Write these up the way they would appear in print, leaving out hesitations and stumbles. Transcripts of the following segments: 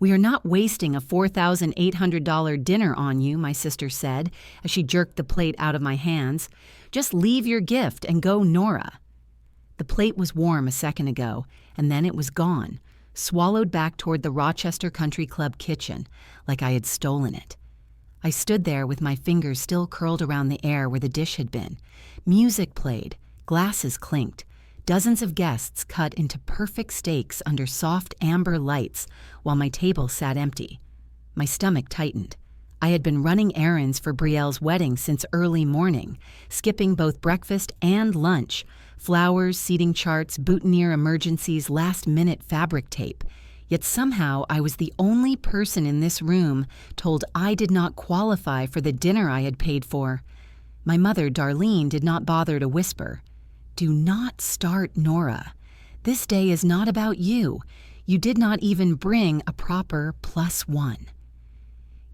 "We are not wasting a $4,800 dinner on you," my sister said as she jerked the plate out of my hands. "Just leave your gift and go, Nora." The plate was warm a second ago, and then it was gone, swallowed back toward the Rochester Country Club kitchen, like I had stolen it. I stood there with my fingers still curled around the air where the dish had been. Music played, glasses clinked, dozens of guests cut into perfect steaks under soft amber lights while my table sat empty. My stomach tightened. I had been running errands for Brielle's wedding since early morning, skipping both breakfast and lunch, flowers, seating charts, boutonniere emergencies, last-minute fabric tape. Yet somehow I was the only person in this room told I did not qualify for the dinner I had paid for. My mother, Darlene, did not bother to whisper, "Do not start, Nora. This day is not about you. You did not even bring a proper +1."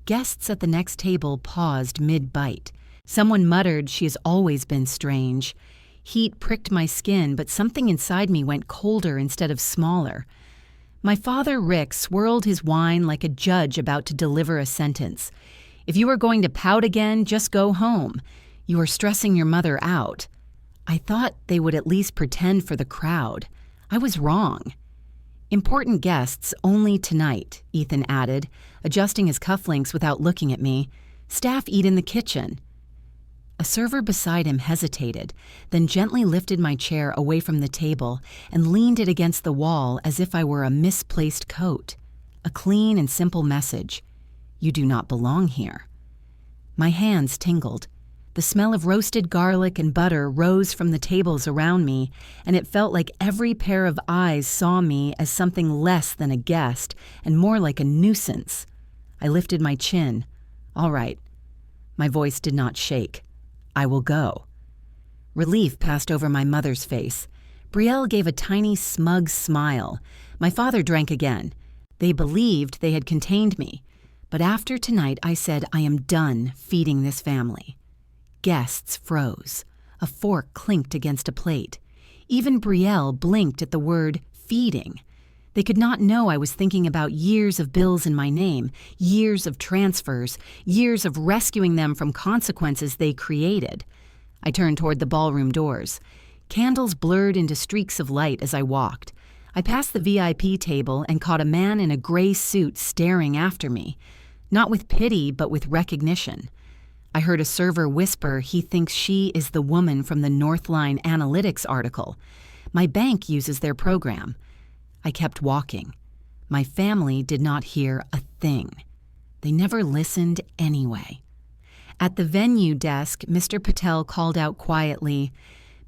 Guests at the next table paused mid-bite. Someone muttered, "She has always been strange." Heat pricked my skin, but something inside me went colder instead of smaller. My father, Rick, swirled his wine like a judge about to deliver a sentence. "If you are going to pout again, just go home. You are stressing your mother out." I thought they would at least pretend for the crowd. I was wrong. "Important guests only tonight," Ethan added, adjusting his cufflinks without looking at me. "Staff eat in the kitchen." A server beside him hesitated, then gently lifted my chair away from the table and leaned it against the wall as if I were a misplaced coat. A clean and simple message: "You do not belong here." My hands tingled. The smell of roasted garlic and butter rose from the tables around me, and it felt like every pair of eyes saw me as something less than a guest and more like a nuisance. I lifted my chin. "All right." My voice did not shake. "I will go." Relief passed over my mother's face. Brielle gave a tiny, smug smile. My father drank again. They believed they had contained me. But after tonight, I said, I am done feeding this family. Guests froze. A fork clinked against a plate. Even Brielle blinked at the word feeding. They could not know I was thinking about years of bills in my name, years of transfers, years of rescuing them from consequences they created. I turned toward the ballroom doors. Candles blurred into streaks of light as I walked. I passed the VIP table and caught a man in a gray suit staring after me, not with pity but with recognition. I heard a server whisper he thinks she is the woman from the Northline Analytics article. My bank uses their program. I kept walking. My family did not hear a thing. They never listened anyway. At the venue desk, Mr. Patel called out quietly,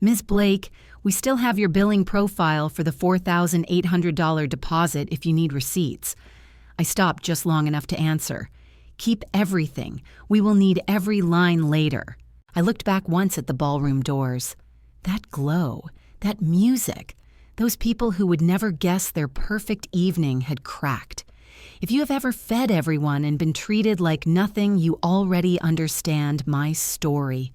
"Ms. Blake, we still have your billing profile for the $4,800 deposit if you need receipts." I stopped just long enough to answer. "Keep everything. We will need every line later." I looked back once at the ballroom doors. That glow, that music, those people who would never guess their perfect evening had cracked. If you have ever fed everyone and been treated like nothing, you already understand my story.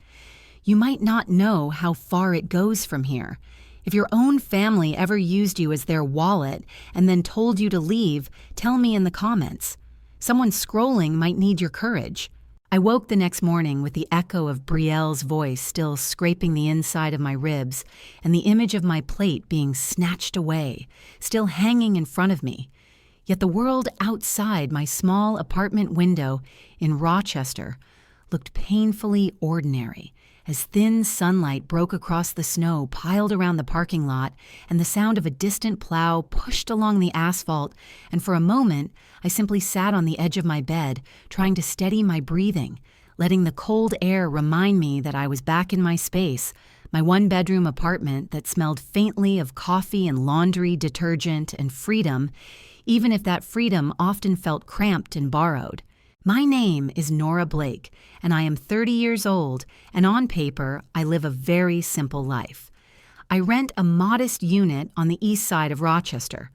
You might not know how far it goes from here. If your own family ever used you as their wallet and then told you to leave, tell me in the comments. Someone scrolling might need your courage. I woke the next morning with the echo of Brielle's voice still scraping the inside of my ribs and the image of my plate being snatched away, still hanging in front of me. Yet the world outside my small apartment window in Rochester looked painfully ordinary as thin sunlight broke across the snow piled around the parking lot and the sound of a distant plow pushed along the asphalt, and for a moment I simply sat on the edge of my bed, trying to steady my breathing, letting the cold air remind me that I was back in my space, my one-bedroom apartment that smelled faintly of coffee and laundry detergent and freedom, even if that freedom often felt cramped and borrowed. My name is Nora Blake, and I am 30 years old, and on paper, I live a very simple life. I rent a modest unit on the east side of Rochester.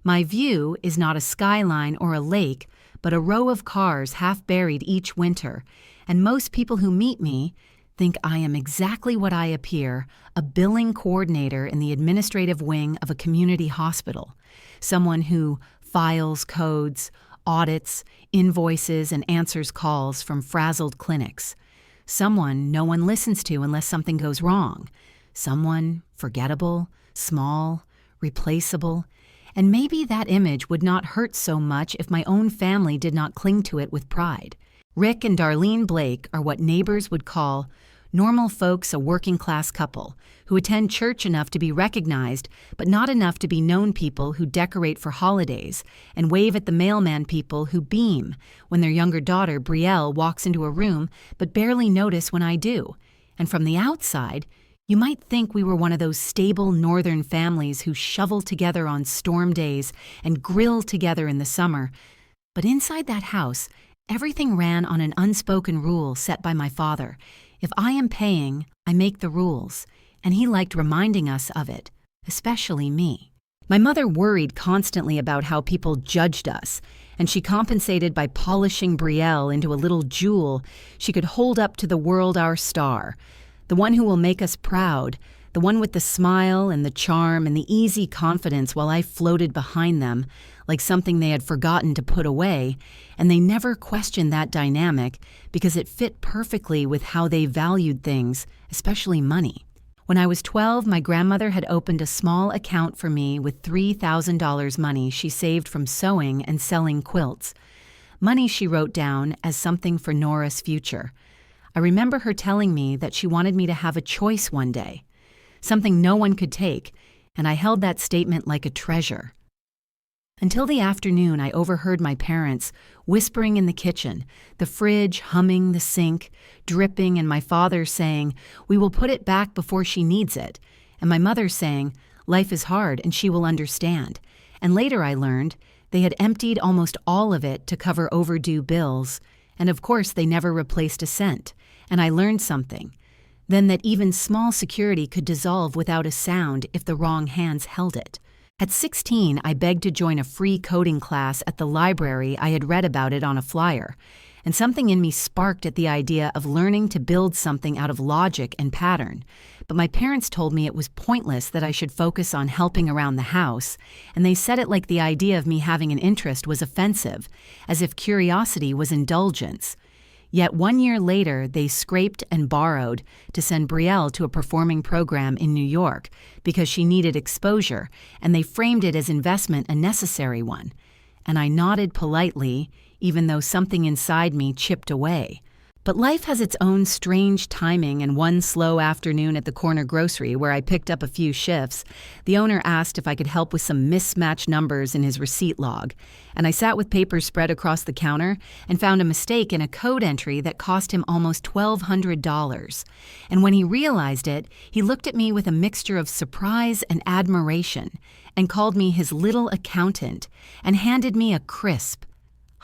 My view is not a skyline or a lake, but a row of cars half buried each winter, and most people who meet me think I am exactly what I appear, a billing coordinator in the administrative wing of a community hospital, someone who files codes, audits, invoices, and answers calls from frazzled clinics. Someone no one listens to unless something goes wrong. Someone forgettable, small, replaceable. And maybe that image would not hurt so much if my own family did not cling to it with pride. Rick and Darlene Blake are what neighbors would call normal folks, a working-class couple who attend church enough to be recognized, but not enough to be known people who decorate for holidays and wave at the mailman people who beam when their younger daughter, Brielle, walks into a room but barely notice when I do. And from the outside, you might think we were one of those stable northern families who shovel together on storm days and grill together in the summer. But inside that house, everything ran on an unspoken rule set by my father. If I am paying, I make the rules, and he liked reminding us of it, especially me. My mother worried constantly about how people judged us, and she compensated by polishing Brielle into a little jewel she could hold up to the world, our star, the one who will make us proud, the one with the smile and the charm and the easy confidence, while I floated behind them like something they had forgotten to put away, and they never questioned that dynamic because it fit perfectly with how they valued things, especially money. When I was 12, my grandmother had opened a small account for me with $3,000 money she saved from sewing and selling quilts. Money she wrote down as something for Nora's future. I remember her telling me that she wanted me to have a choice one day, something no one could take, and I held that statement like a treasure. Until the afternoon, I overheard my parents whispering in the kitchen, the fridge humming, the sink dripping, and my father saying, "We will put it back before she needs it," and my mother saying, "Life is hard and she will understand." And later I learned they had emptied almost all of it to cover overdue bills, and of course they never replaced a cent. And I learned something. Then that even small security could dissolve without a sound if the wrong hands held it. At 16, I begged to join a free coding class at the library. I had read about it on a flyer, and something in me sparked at the idea of learning to build something out of logic and pattern. But my parents told me it was pointless, that I should focus on helping around the house, and they said it like the idea of me having an interest was offensive, as if curiosity was indulgence. Yet 1 year later, they scraped and borrowed to send Brielle to a performing program in New York because she needed exposure, and they framed it as investment, a necessary one. And I nodded politely, even though something inside me chipped away. But life has its own strange timing, and one slow afternoon at the corner grocery where I picked up a few shifts, the owner asked if I could help with some mismatched numbers in his receipt log, and I sat with papers spread across the counter and found a mistake in a code entry that cost him almost $1,200. And when he realized it, he looked at me with a mixture of surprise and admiration and called me his little accountant and handed me a crisp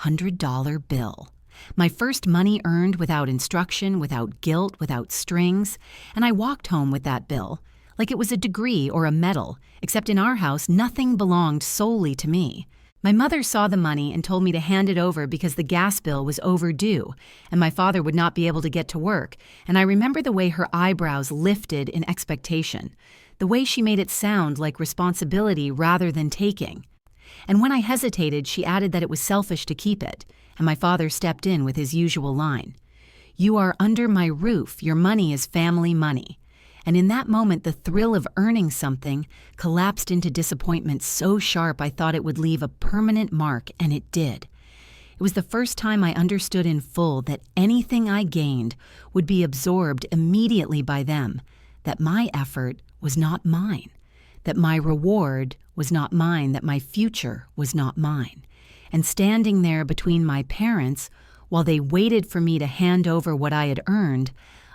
$100 bill. My first money earned without instruction, without guilt, without strings, and I walked home with that bill, like it was a degree or a medal, except in our house nothing belonged solely to me. My mother saw the money and told me to hand it over because the gas bill was overdue, and my father would not be able to get to work, and I remember the way her eyebrows lifted in expectation, the way she made it sound like responsibility rather than taking. And when I hesitated, she added that it was selfish to keep it, and my father stepped in with his usual line, "You are under my roof, your money is family money." And in that moment, the thrill of earning something collapsed into disappointment so sharp I thought it would leave a permanent mark, and it did. It was the first time I understood in full that anything I gained would be absorbed immediately by them, that my effort was not mine, that my reward was not mine, that my future was not mine. And standing there between my parents, while they waited for me to hand over what I had earned,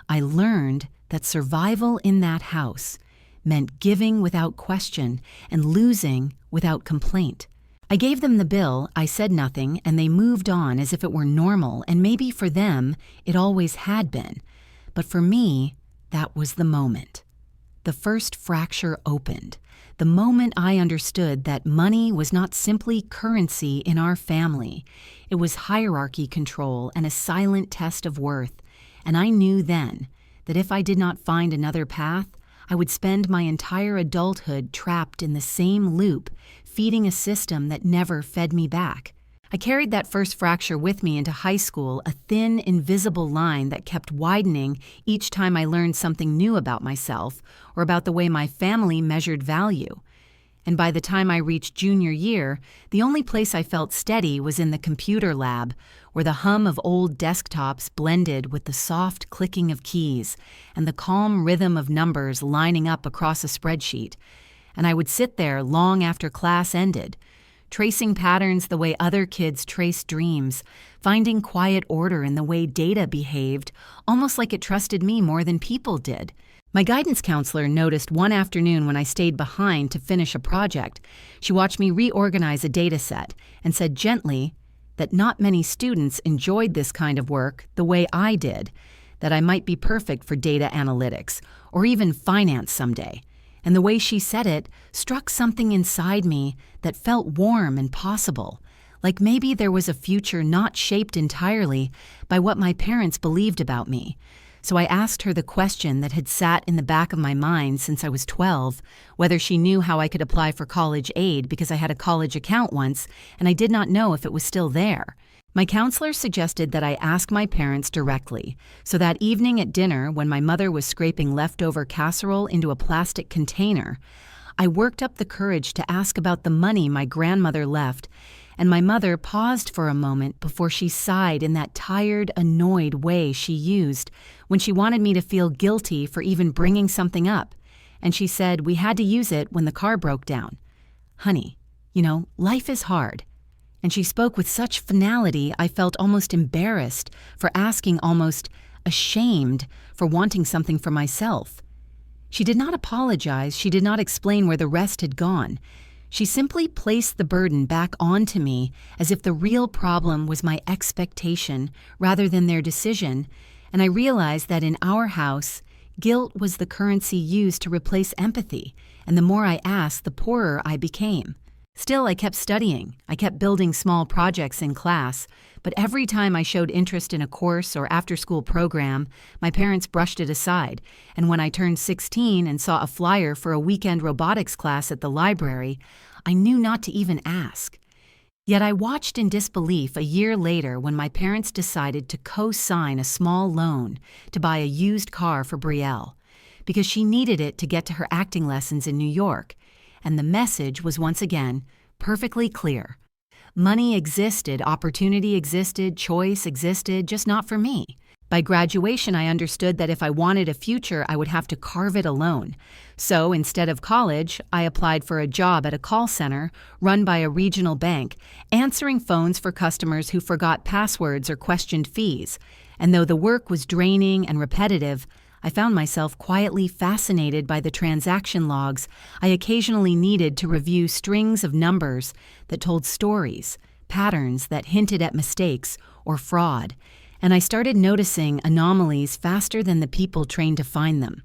I learned that survival in that house meant giving without question and losing without complaint. I gave them the bill, I said nothing, and they moved on as if it were normal, and maybe for them it always had been. But for me, that was the moment. The first fracture opened. The moment I understood that money was not simply currency in our family. It was hierarchy control and a silent test of worth. And I knew then that if I did not find another path, I would spend my entire adulthood trapped in the same loop, feeding a system that never fed me back. I carried that first fracture with me into high school, a thin, invisible line that kept widening each time I learned something new about myself or about the way my family measured value. And by the time I reached junior year, the only place I felt steady was in the computer lab, where the hum of old desktops blended with the soft clicking of keys and the calm rhythm of numbers lining up across a spreadsheet. And I would sit there long after class ended, tracing patterns the way other kids trace dreams, finding quiet order in the way data behaved, almost like it trusted me more than people did. My guidance counselor noticed one afternoon when I stayed behind to finish a project. She watched me reorganize a data set and said gently that not many students enjoyed this kind of work the way I did, that I might be perfect for data analytics or even finance someday. And the way she said it struck something inside me that felt warm and possible, like maybe there was a future not shaped entirely by what my parents believed about me. So I asked her the question that had sat in the back of my mind since I was 12, whether she knew how I could apply for college aid because I had a college account once and I did not know if it was still there. My counselor suggested that I ask my parents directly, so that evening at dinner when my mother was scraping leftover casserole into a plastic container, I worked up the courage to ask about the money my grandmother left, and my mother paused for a moment before she sighed in that tired, annoyed way she used when she wanted me to feel guilty for even bringing something up, and she said we had to use it when the car broke down. Honey, life is hard. And she spoke with such finality I felt almost embarrassed for asking, almost ashamed for wanting something for myself. She did not apologize, she did not explain where the rest had gone. She simply placed the burden back onto me as if the real problem was my expectation rather than their decision, and I realized that in our house, guilt was the currency used to replace empathy, and the more I asked, the poorer I became. Still, I kept studying. I kept building small projects in class, but every time I showed interest in a course or after-school program, my parents brushed it aside, and when I turned 16 and saw a flyer for a weekend robotics class at the library, I knew not to even ask. Yet I watched in disbelief a year later when my parents decided to co-sign a small loan to buy a used car for Brielle, because she needed it to get to her acting lessons in New York. And the message was once again perfectly clear. Money existed, opportunity existed, choice existed, just not for me. By graduation, I understood that if I wanted a future, I would have to carve it alone. So instead of college, I applied for a job at a call center run by a regional bank, answering phones for customers who forgot passwords or questioned fees. And though the work was draining and repetitive, I found myself quietly fascinated by the transaction logs I occasionally needed to review strings of numbers that told stories, patterns that hinted at mistakes or fraud, and I started noticing anomalies faster than the people trained to find them.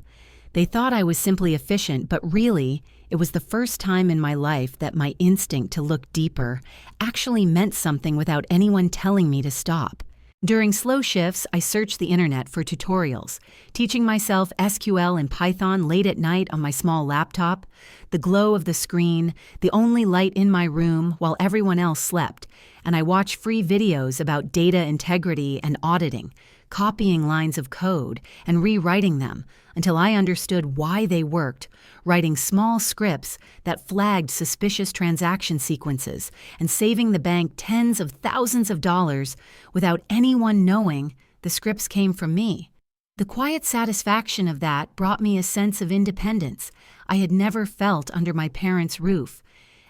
They thought I was simply efficient, but really, it was the first time in my life that my instinct to look deeper actually meant something without anyone telling me to stop. During slow shifts, I searched the internet for tutorials, teaching myself SQL and Python late at night on my small laptop, the glow of the screen, the only light in my room while everyone else slept, and I watched free videos about data integrity and auditing, copying lines of code and rewriting them until I understood why they worked, writing small scripts that flagged suspicious transaction sequences and saving the bank tens of thousands of dollars without anyone knowing the scripts came from me. The quiet satisfaction of that brought me a sense of independence I had never felt under my parents' roof,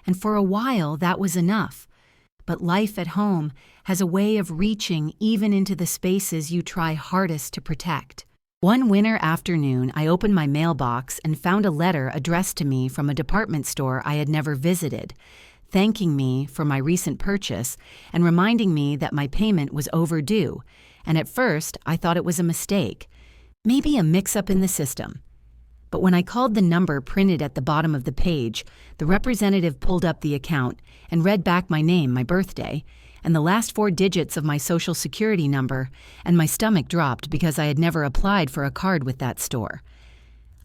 and for a while that was enough. But life at home has a way of reaching even into the spaces you try hardest to protect. One winter afternoon, I opened my mailbox and found a letter addressed to me from a department store I had never visited, thanking me for my recent purchase and reminding me that my payment was overdue, and at first I thought it was a mistake, maybe a mix-up in the system. But when I called the number printed at the bottom of the page, the representative pulled up the account and read back my name, my birthday, and the last 4 digits of my Social Security number, and my stomach dropped because I had never applied for a card with that store.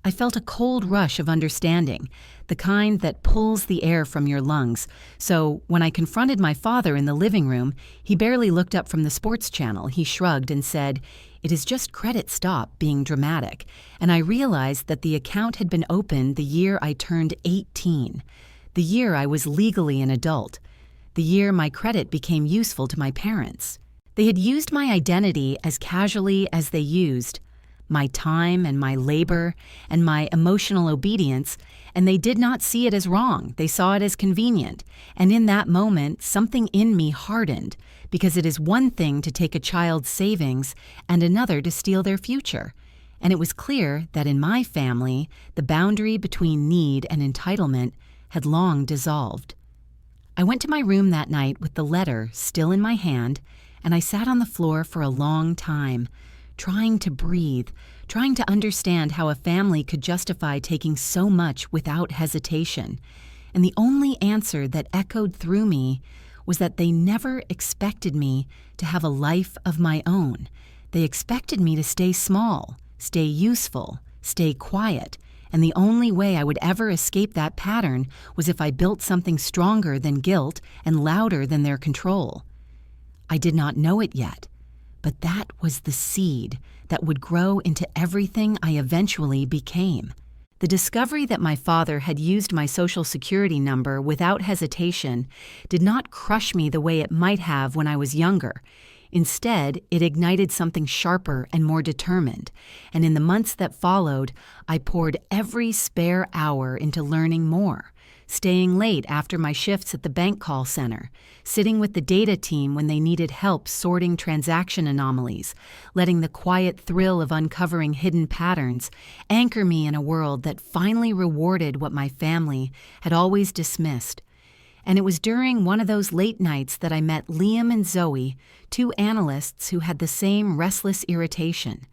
I felt a cold rush of understanding, the kind that pulls the air from your lungs. So when I confronted my father in the living room, he barely looked up from the sports channel. He shrugged and said, "It is just credit stop being dramatic." And I realized that the account had been opened the year I turned 18, the year I was legally an adult, the year my credit became useful to my parents. They had used my identity as casually as they used my time and my labor and my emotional obedience, and they did not see it as wrong. They saw it as convenient. And in that moment, something in me hardened, because it is one thing to take a child's savings and another to steal their future. And it was clear that in my family, the boundary between need and entitlement had long dissolved. I went to my room that night with the letter still in my hand, and I sat on the floor for a long time, trying to breathe, trying to understand how a family could justify taking so much without hesitation. And the only answer that echoed through me was that they never expected me to have a life of my own. They expected me to stay small, stay useful, stay quiet, and the only way I would ever escape that pattern was if I built something stronger than guilt and louder than their control. I did not know it yet, but that was the seed that would grow into everything I eventually became. The discovery that my father had used my Social Security number without hesitation did not crush me the way it might have when I was younger. Instead, it ignited something sharper and more determined, and in the months that followed, I poured every spare hour into learning more. Staying late after my shifts at the bank call center, sitting with the data team when they needed help sorting transaction anomalies, letting the quiet thrill of uncovering hidden patterns anchor me in a world that finally rewarded what my family had always dismissed. And it was during one of those late nights that I met Liam and Zoe, two analysts who had the same restless irritation.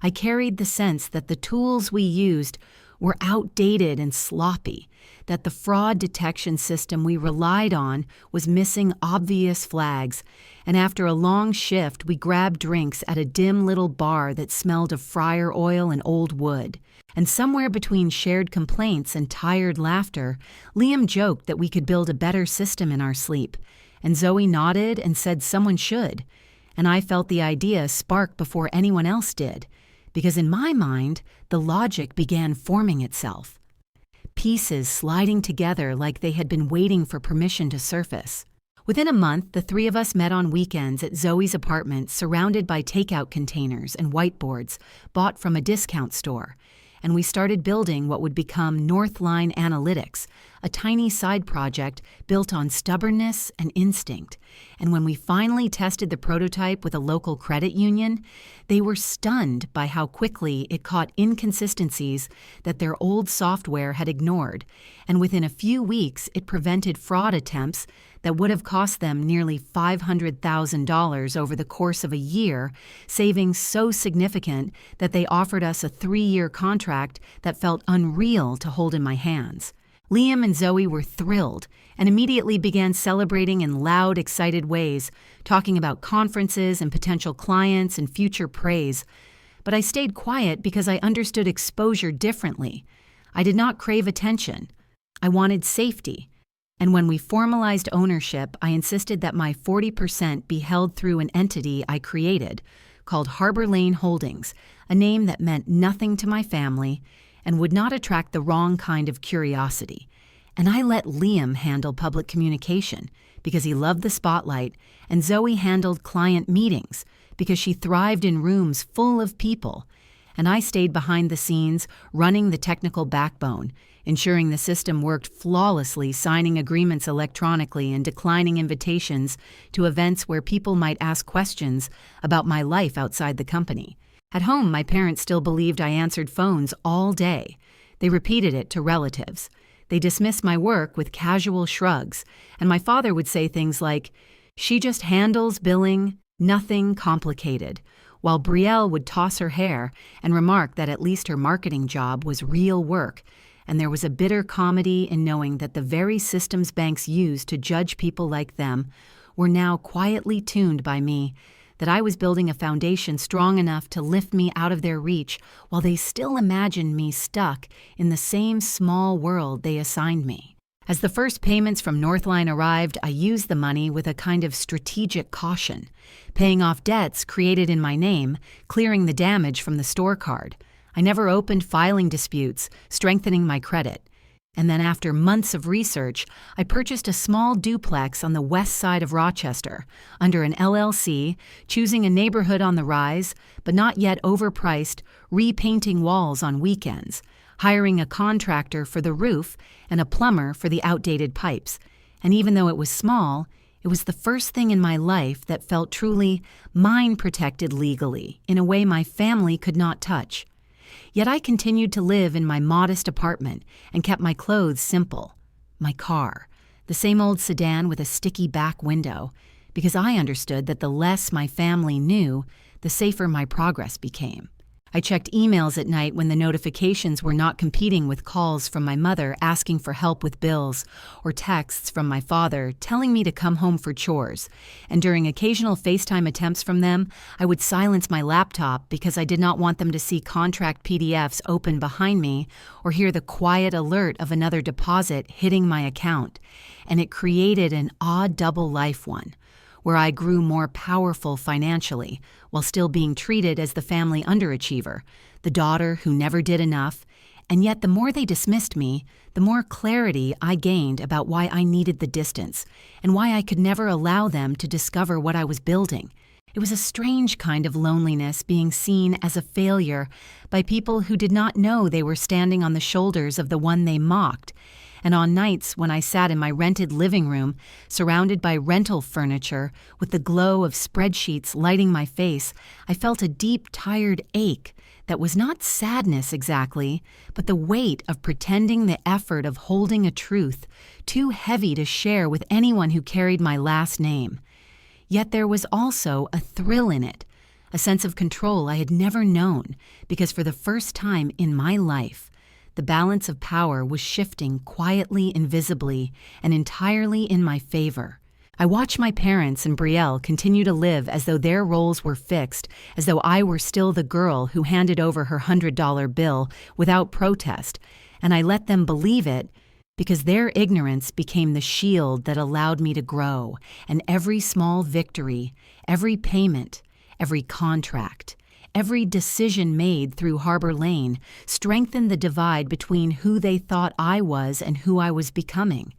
I carried the sense that the tools we used were outdated and sloppy, that the fraud detection system we relied on was missing obvious flags, and after a long shift, we grabbed drinks at a dim little bar that smelled of fryer oil and old wood. And somewhere between shared complaints and tired laughter, Liam joked that we could build a better system in our sleep, and Zoe nodded and said someone should, and I felt the idea spark before anyone else did, because in my mind, the logic began forming itself. Pieces sliding together like they had been waiting for permission to surface. Within a month, the three of us met on weekends at Zoe's apartment, surrounded by takeout containers and whiteboards bought from a discount store, and we started building what would become Northline Analytics, a tiny side project built on stubbornness and instinct. And when we finally tested the prototype with a local credit union, they were stunned by how quickly it caught inconsistencies that their old software had ignored, and within a few weeks it prevented fraud attempts that would have cost them nearly $500,000 over the course of a year, savings so significant that they offered us a 3-year contract that felt unreal to hold in my hands. Liam and Zoe were thrilled and immediately began celebrating in loud, excited ways, talking about conferences and potential clients and future praise. But I stayed quiet because I understood exposure differently. I did not crave attention. I wanted safety. And when we formalized ownership, I insisted that my 40% be held through an entity I created, called Harbor Lane Holdings, a name that meant nothing to my family and would not attract the wrong kind of curiosity. And I let Liam handle public communication because he loved the spotlight, and Zoe handled client meetings because she thrived in rooms full of people. And I stayed behind the scenes, running the technical backbone, ensuring the system worked flawlessly, signing agreements electronically and declining invitations to events where people might ask questions about my life outside the company. At home, my parents still believed I answered phones all day. They repeated it to relatives. They dismissed my work with casual shrugs, and my father would say things like, "She just handles billing, nothing complicated," while Brielle would toss her hair and remark that at least her marketing job was real work, and there was a bitter comedy in knowing that the very systems banks used to judge people like them were now quietly tuned by me, that I was building a foundation strong enough to lift me out of their reach while they still imagined me stuck in the same small world they assigned me. As the first payments from Northline arrived, I used the money with a kind of strategic caution, paying off debts created in my name, clearing the damage from the store card. I never opened filing disputes, strengthening my credit. And then after months of research, I purchased a small duplex on the west side of Rochester, under an LLC, choosing a neighborhood on the rise, but not yet overpriced, repainting walls on weekends, hiring a contractor for the roof and a plumber for the outdated pipes. And even though it was small, it was the first thing in my life that felt truly mine-protected legally, in a way my family could not touch. Yet I continued to live in my modest apartment and kept my clothes simple. My car, the same old sedan with a sticky back window, because I understood that the less my family knew, the safer my progress became. I checked emails at night when the notifications were not competing with calls from my mother asking for help with bills, or texts from my father telling me to come home for chores. And during occasional FaceTime attempts from them, I would silence my laptop because I did not want them to see contract PDFs open behind me or hear the quiet alert of another deposit hitting my account. And it created an odd double life one, where I grew more powerful financially while still being treated as the family underachiever, the daughter who never did enough, and yet the more they dismissed me, the more clarity I gained about why I needed the distance and why I could never allow them to discover what I was building. It was a strange kind of loneliness being seen as a failure by people who did not know they were standing on the shoulders of the one they mocked. And on nights when I sat in my rented living room, surrounded by rental furniture, with the glow of spreadsheets lighting my face, I felt a deep, tired ache that was not sadness exactly, but the weight of pretending the effort of holding a truth too heavy to share with anyone who carried my last name. Yet there was also a thrill in it, a sense of control I had never known, because for the first time in my life, the balance of power was shifting quietly, invisibly, and entirely in my favor. I watched my parents and Brielle continue to live as though their roles were fixed, as though I were still the girl who handed over her $100 bill without protest, and I let them believe it because their ignorance became the shield that allowed me to grow, and every small victory, every payment, every contract, every decision made through Harbor Lane strengthened the divide between who they thought I was and who I was becoming.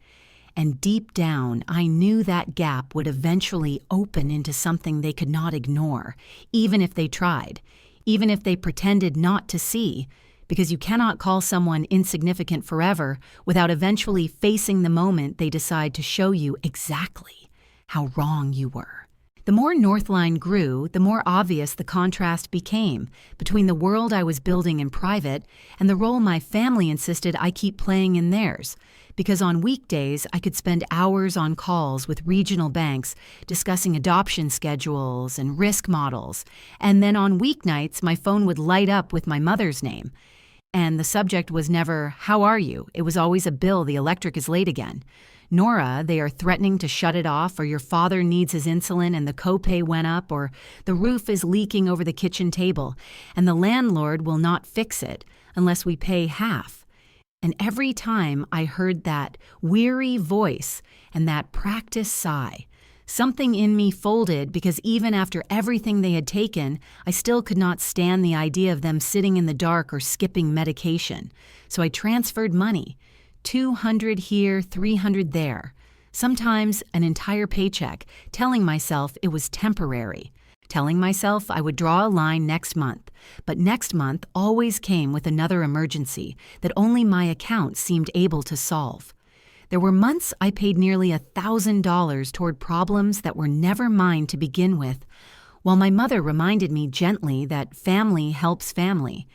And deep down, I knew that gap would eventually open into something they could not ignore, even if they tried, even if they pretended not to see, because you cannot call someone insignificant forever without eventually facing the moment they decide to show you exactly how wrong you were. The more Northline grew, the more obvious the contrast became between the world I was building in private and the role my family insisted I keep playing in theirs, because on weekdays I could spend hours on calls with regional banks discussing adoption schedules and risk models, and then on weeknights my phone would light up with my mother's name. And the subject was never, "How are you?" It was always a bill, "The electric is late again." "Nora, they are threatening to shut it off," or "Your father needs his insulin and the copay went up," or "The roof is leaking over the kitchen table and the landlord will not fix it unless we pay half." And every time I heard that weary voice and that practiced sigh, something in me folded, because even after everything they had taken, I still could not stand the idea of them sitting in the dark or skipping medication. So I transferred money. $200 here, $300 there, sometimes an entire paycheck, telling myself it was temporary, telling myself I would draw a line next month, but next month always came with another emergency that only my account seemed able to solve. There were months I paid nearly $1,000 toward problems that were never mine to begin with, while my mother reminded me gently that family helps family,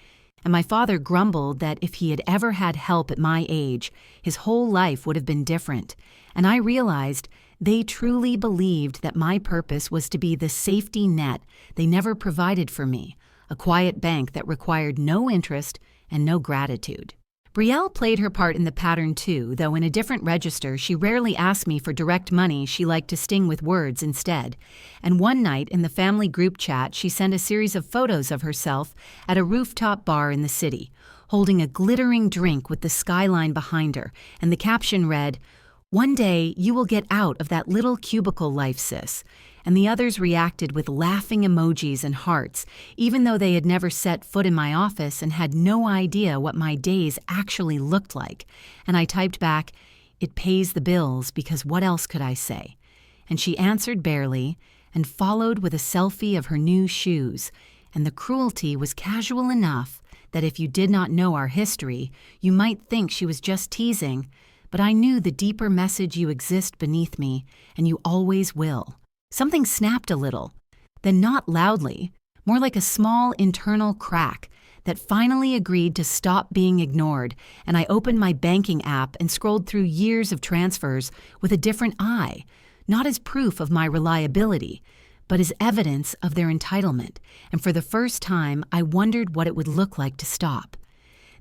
and my father grumbled that if he had ever had help at my age, his whole life would have been different. And I realized they truly believed that my purpose was to be the safety net they never provided for me, a quiet bank that required no interest and no gratitude. Brielle played her part in the pattern too, though in a different register she rarely asked me for direct money. She liked to sting with words instead. And one night in the family group chat she sent a series of photos of herself at a rooftop bar in the city, holding a glittering drink with the skyline behind her, and the caption read, "One day you will get out of that little cubicle life, sis." And the others reacted with laughing emojis and hearts, even though they had never set foot in my office and had no idea what my days actually looked like. And I typed back, "It pays the bills, because what else could I say?" And she answered barely, and followed with a selfie of her new shoes. And the cruelty was casual enough that if you did not know our history, you might think she was just teasing, but I knew the deeper message: you exist beneath me, and you always will. Something snapped a little, then not loudly, more like a small internal crack that finally agreed to stop being ignored, and I opened my banking app and scrolled through years of transfers with a different eye, not as proof of my reliability, but as evidence of their entitlement, and for the first time I wondered what it would look like to stop.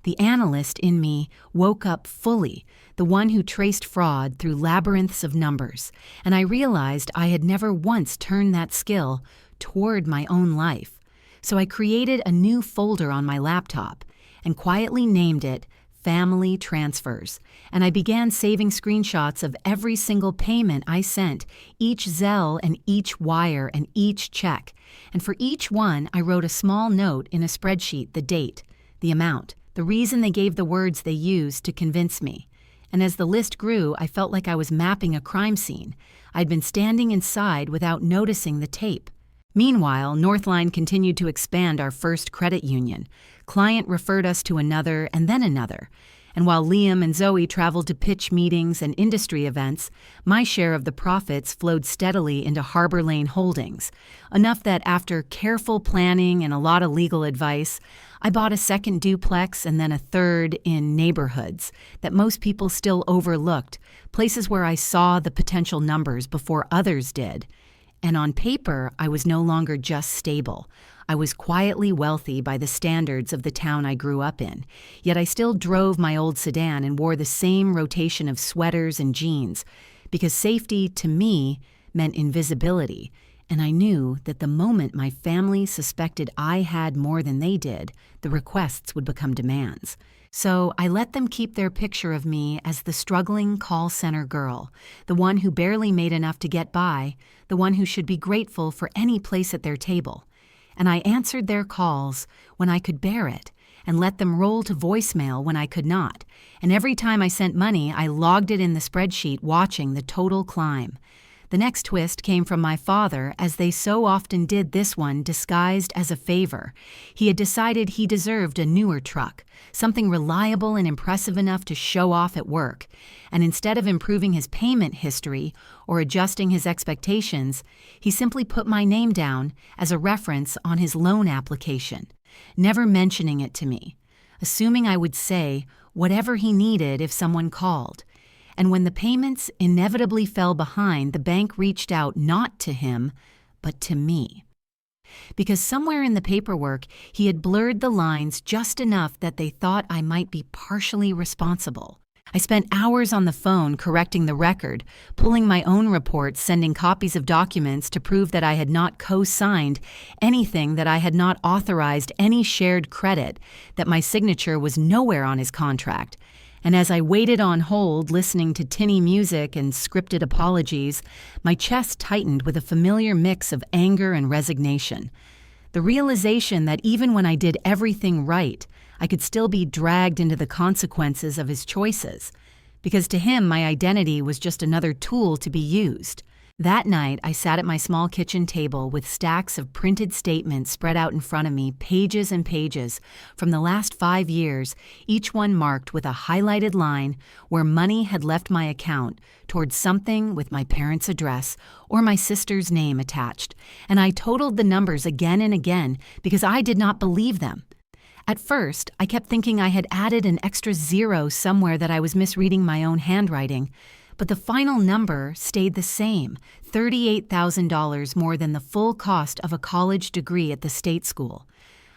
The analyst in me woke up fully, the one who traced fraud through labyrinths of numbers, and I realized I had never once turned that skill toward my own life. So I created a new folder on my laptop and quietly named it Family Transfers, and I began saving screenshots of every single payment I sent, each Zelle and each wire and each check, and for each one I wrote a small note in a spreadsheet: the date, the amount, the reason they gave the words they used to convince me. And as the list grew, I felt like I was mapping a crime scene. I'd been standing inside without noticing the tape. Meanwhile, Northline continued to expand our first credit union. Client referred us to another and then another. And while Liam and Zoe traveled to pitch meetings and industry events, my share of the profits flowed steadily into Harbor Lane Holdings, enough that after careful planning and a lot of legal advice, I bought a second duplex and then a third in neighborhoods that most people still overlooked, places where I saw the potential numbers before others did. And on paper, I was no longer just stable. I was quietly wealthy by the standards of the town I grew up in, yet I still drove my old sedan and wore the same rotation of sweaters and jeans, because safety, to me, meant invisibility, and I knew that the moment my family suspected I had more than they did, the requests would become demands. So I let them keep their picture of me as the struggling call center girl, the one who barely made enough to get by, the one who should be grateful for any place at their table. And I answered their calls when I could bear it, and let them roll to voicemail when I could not. And every time I sent money, I logged it in the spreadsheet, watching the total climb. The next twist came from my father, as they so often did, this one disguised as a favor. He had decided he deserved a newer truck, something reliable and impressive enough to show off at work. And instead of improving his payment history or adjusting his expectations, he simply put my name down as a reference on his loan application, never mentioning it to me, assuming I would say whatever he needed if someone called. And when the payments inevitably fell behind, the bank reached out not to him, but to me. Because somewhere in the paperwork, he had blurred the lines just enough that they thought I might be partially responsible. I spent hours on the phone correcting the record, pulling my own reports, sending copies of documents to prove that I had not co-signed anything, that I had not authorized any shared credit, that my signature was nowhere on his contract. And as I waited on hold, listening to tinny music and scripted apologies, my chest tightened with a familiar mix of anger and resignation. The realization that even when I did everything right, I could still be dragged into the consequences of his choices, because to him my identity was just another tool to be used. That night, I sat at my small kitchen table with stacks of printed statements spread out in front of me, pages and pages, from the last 5 years, each one marked with a highlighted line where money had left my account towards something with my parents' address or my sister's name attached, and I totaled the numbers again and again because I did not believe them. At first, I kept thinking I had added an extra zero somewhere, that I was misreading my own handwriting. But the final number stayed the same, $38,000 more than the full cost of a college degree at the state school.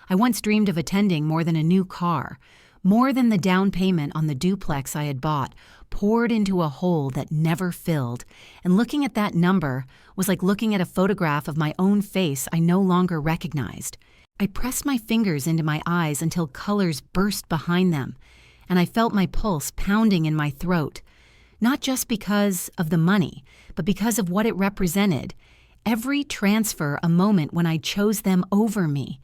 I once dreamed of attending more than a new car, More than the down payment on the duplex I had bought poured into a hole that never filled, and looking at that number was like looking at a photograph of my own face I no longer recognized. I pressed my fingers into my eyes until colors burst behind them, and I felt my pulse pounding in my throat, not just because of the money, but because of what it represented. Every transfer a moment when I chose them over me.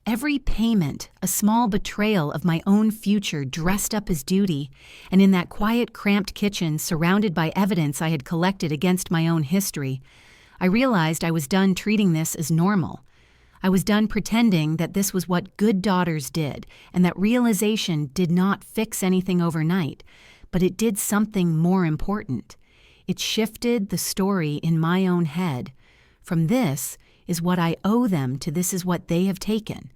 Every payment a small betrayal of my own future dressed up as duty, and in that quiet, cramped kitchen surrounded by evidence I had collected against my own history, I realized I was done treating this as normal. I was done pretending that this was what good daughters did, and that realization did not fix anything overnight, but it did something more important. It shifted the story in my own head. From this is what I owe them to this is what they have taken.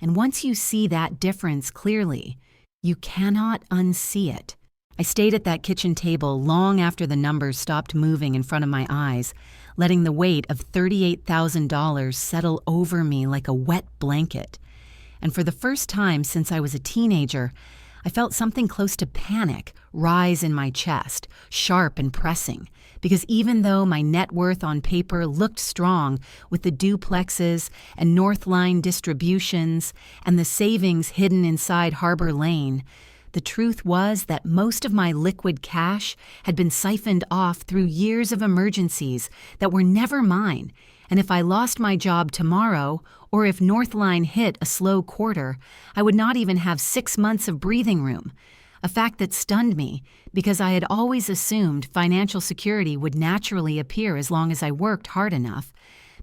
And once you see that difference clearly, you cannot unsee it. I stayed at that kitchen table long after the numbers stopped moving in front of my eyes, letting the weight of $38,000 settle over me like a wet blanket. And for the first time since I was a teenager, I felt something close to panic rise in my chest, sharp and pressing, because even though my net worth on paper looked strong with the duplexes and Northline distributions and the savings hidden inside Harbor Lane, the truth was that most of my liquid cash had been siphoned off through years of emergencies that were never mine, and if I lost my job tomorrow, or if Northline hit a slow quarter, I would not even have 6 months of breathing room, a fact that stunned me because I had always assumed financial security would naturally appear as long as I worked hard enough.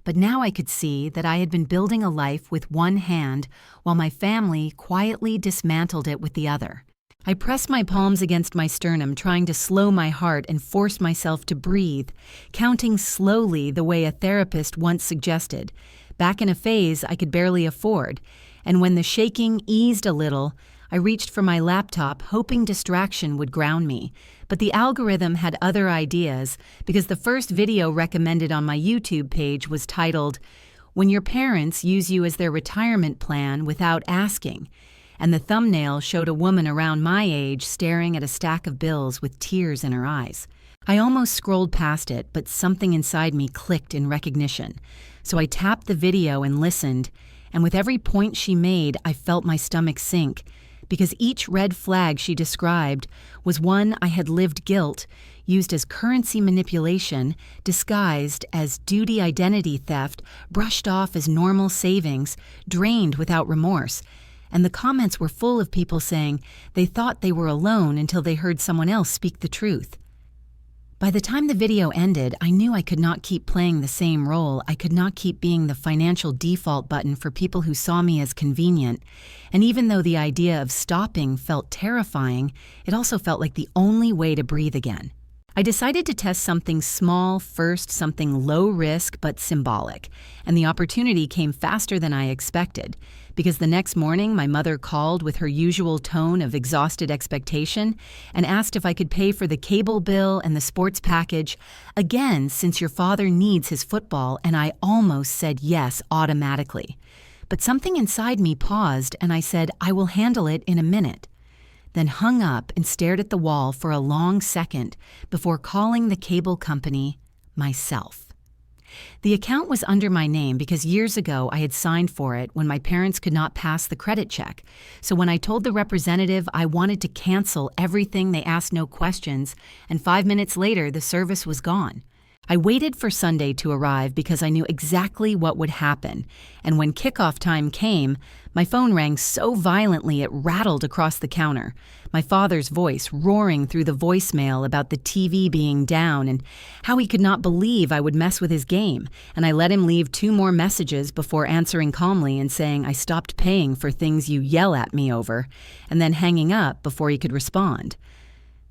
But now I could see that I had been building a life with one hand while my family quietly dismantled it with the other. I pressed my palms against my sternum, trying to slow my heart and force myself to breathe, counting slowly the way a therapist once suggested, back in a phase I could barely afford, and when the shaking eased a little, I reached for my laptop, hoping distraction would ground me, but the algorithm had other ideas because the first video recommended on my YouTube page was titled, "When Your Parents Use You as Their Retirement Plan Without Asking," and the thumbnail showed a woman around my age staring at a stack of bills with tears in her eyes. I almost scrolled past it, but something inside me clicked in recognition. So I tapped the video and listened, and with every point she made, I felt my stomach sink, because each red flag she described was one I had lived guilt, used as currency manipulation, disguised as duty identity theft, brushed off as normal savings, drained without remorse. And the comments were full of people saying they thought they were alone until they heard someone else speak the truth. By the time the video ended, I knew I could not keep playing the same role. I could not keep being the financial default button for people who saw me as convenient. And even though the idea of stopping felt terrifying, it also felt like the only way to breathe again. I decided to test something small first, something low risk but symbolic, and the opportunity came faster than I expected, because the next morning my mother called with her usual tone of exhausted expectation and asked if I could pay for the cable bill and the sports package, again since your father needs his football, and I almost said yes automatically. But something inside me paused and I said, "I will handle it in a minute." Then hung up and stared at the wall for a long second before calling the cable company myself. The account was under my name because years ago I had signed for it when my parents could not pass the credit check. So when I told the representative I wanted to cancel everything, they asked no questions, and 5 minutes later the service was gone. I waited for Sunday to arrive because I knew exactly what would happen, and when kickoff time came, my phone rang so violently it rattled across the counter, my father's voice roaring through the voicemail about the TV being down and how he could not believe I would mess with his game, and I let him leave 2 more messages before answering calmly and saying I stopped paying for things you yell at me over, and then hanging up before he could respond.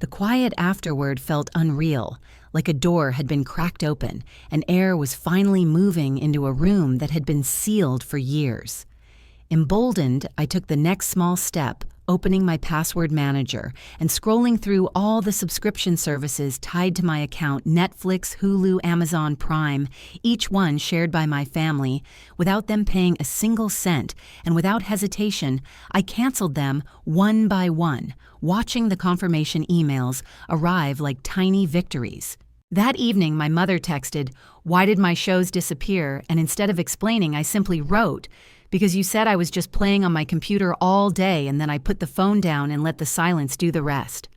The quiet afterward felt unreal, like a door had been cracked open and air was finally moving into a room that had been sealed for years. Emboldened, I took the next small step, opening my password manager and scrolling through all the subscription services tied to my account: Netflix, Hulu, Amazon Prime, each one shared by my family. Without them paying a single cent and without hesitation, I canceled them one by one, watching the confirmation emails arrive like tiny victories. That evening, my mother texted, "Why did my shows disappear?" And instead of explaining, I simply wrote, "Because you said I was just playing on my computer all day, and then I put the phone down and let the silence do the rest."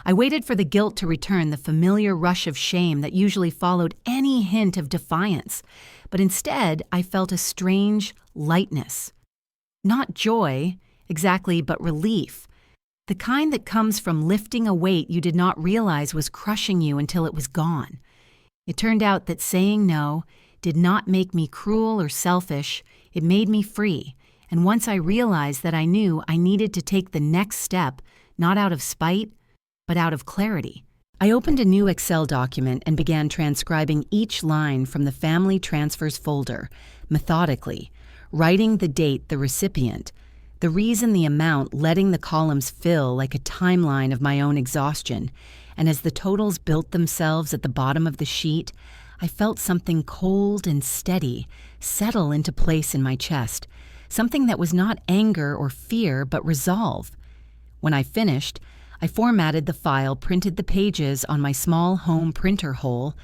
I waited for the guilt to return, the familiar rush of shame that usually followed any hint of defiance. But instead, I felt a strange lightness. Not joy, exactly, but relief. The kind that comes from lifting a weight you did not realize was crushing you until it was gone. It turned out that saying no did not make me cruel or selfish. It made me free. And once I realized that, I knew I needed to take the next step, not out of spite, but out of clarity. I opened a new Excel document and began transcribing each line from the family transfers folder, methodically, writing the date, the recipient, the reason, the amount, letting the columns fill like a timeline of my own exhaustion. And as the totals built themselves at the bottom of the sheet, I felt something cold and steady settle into place in my chest, something that was not anger or fear, but resolve. When I finished, I formatted the file, printed the pages on my small home printer hole,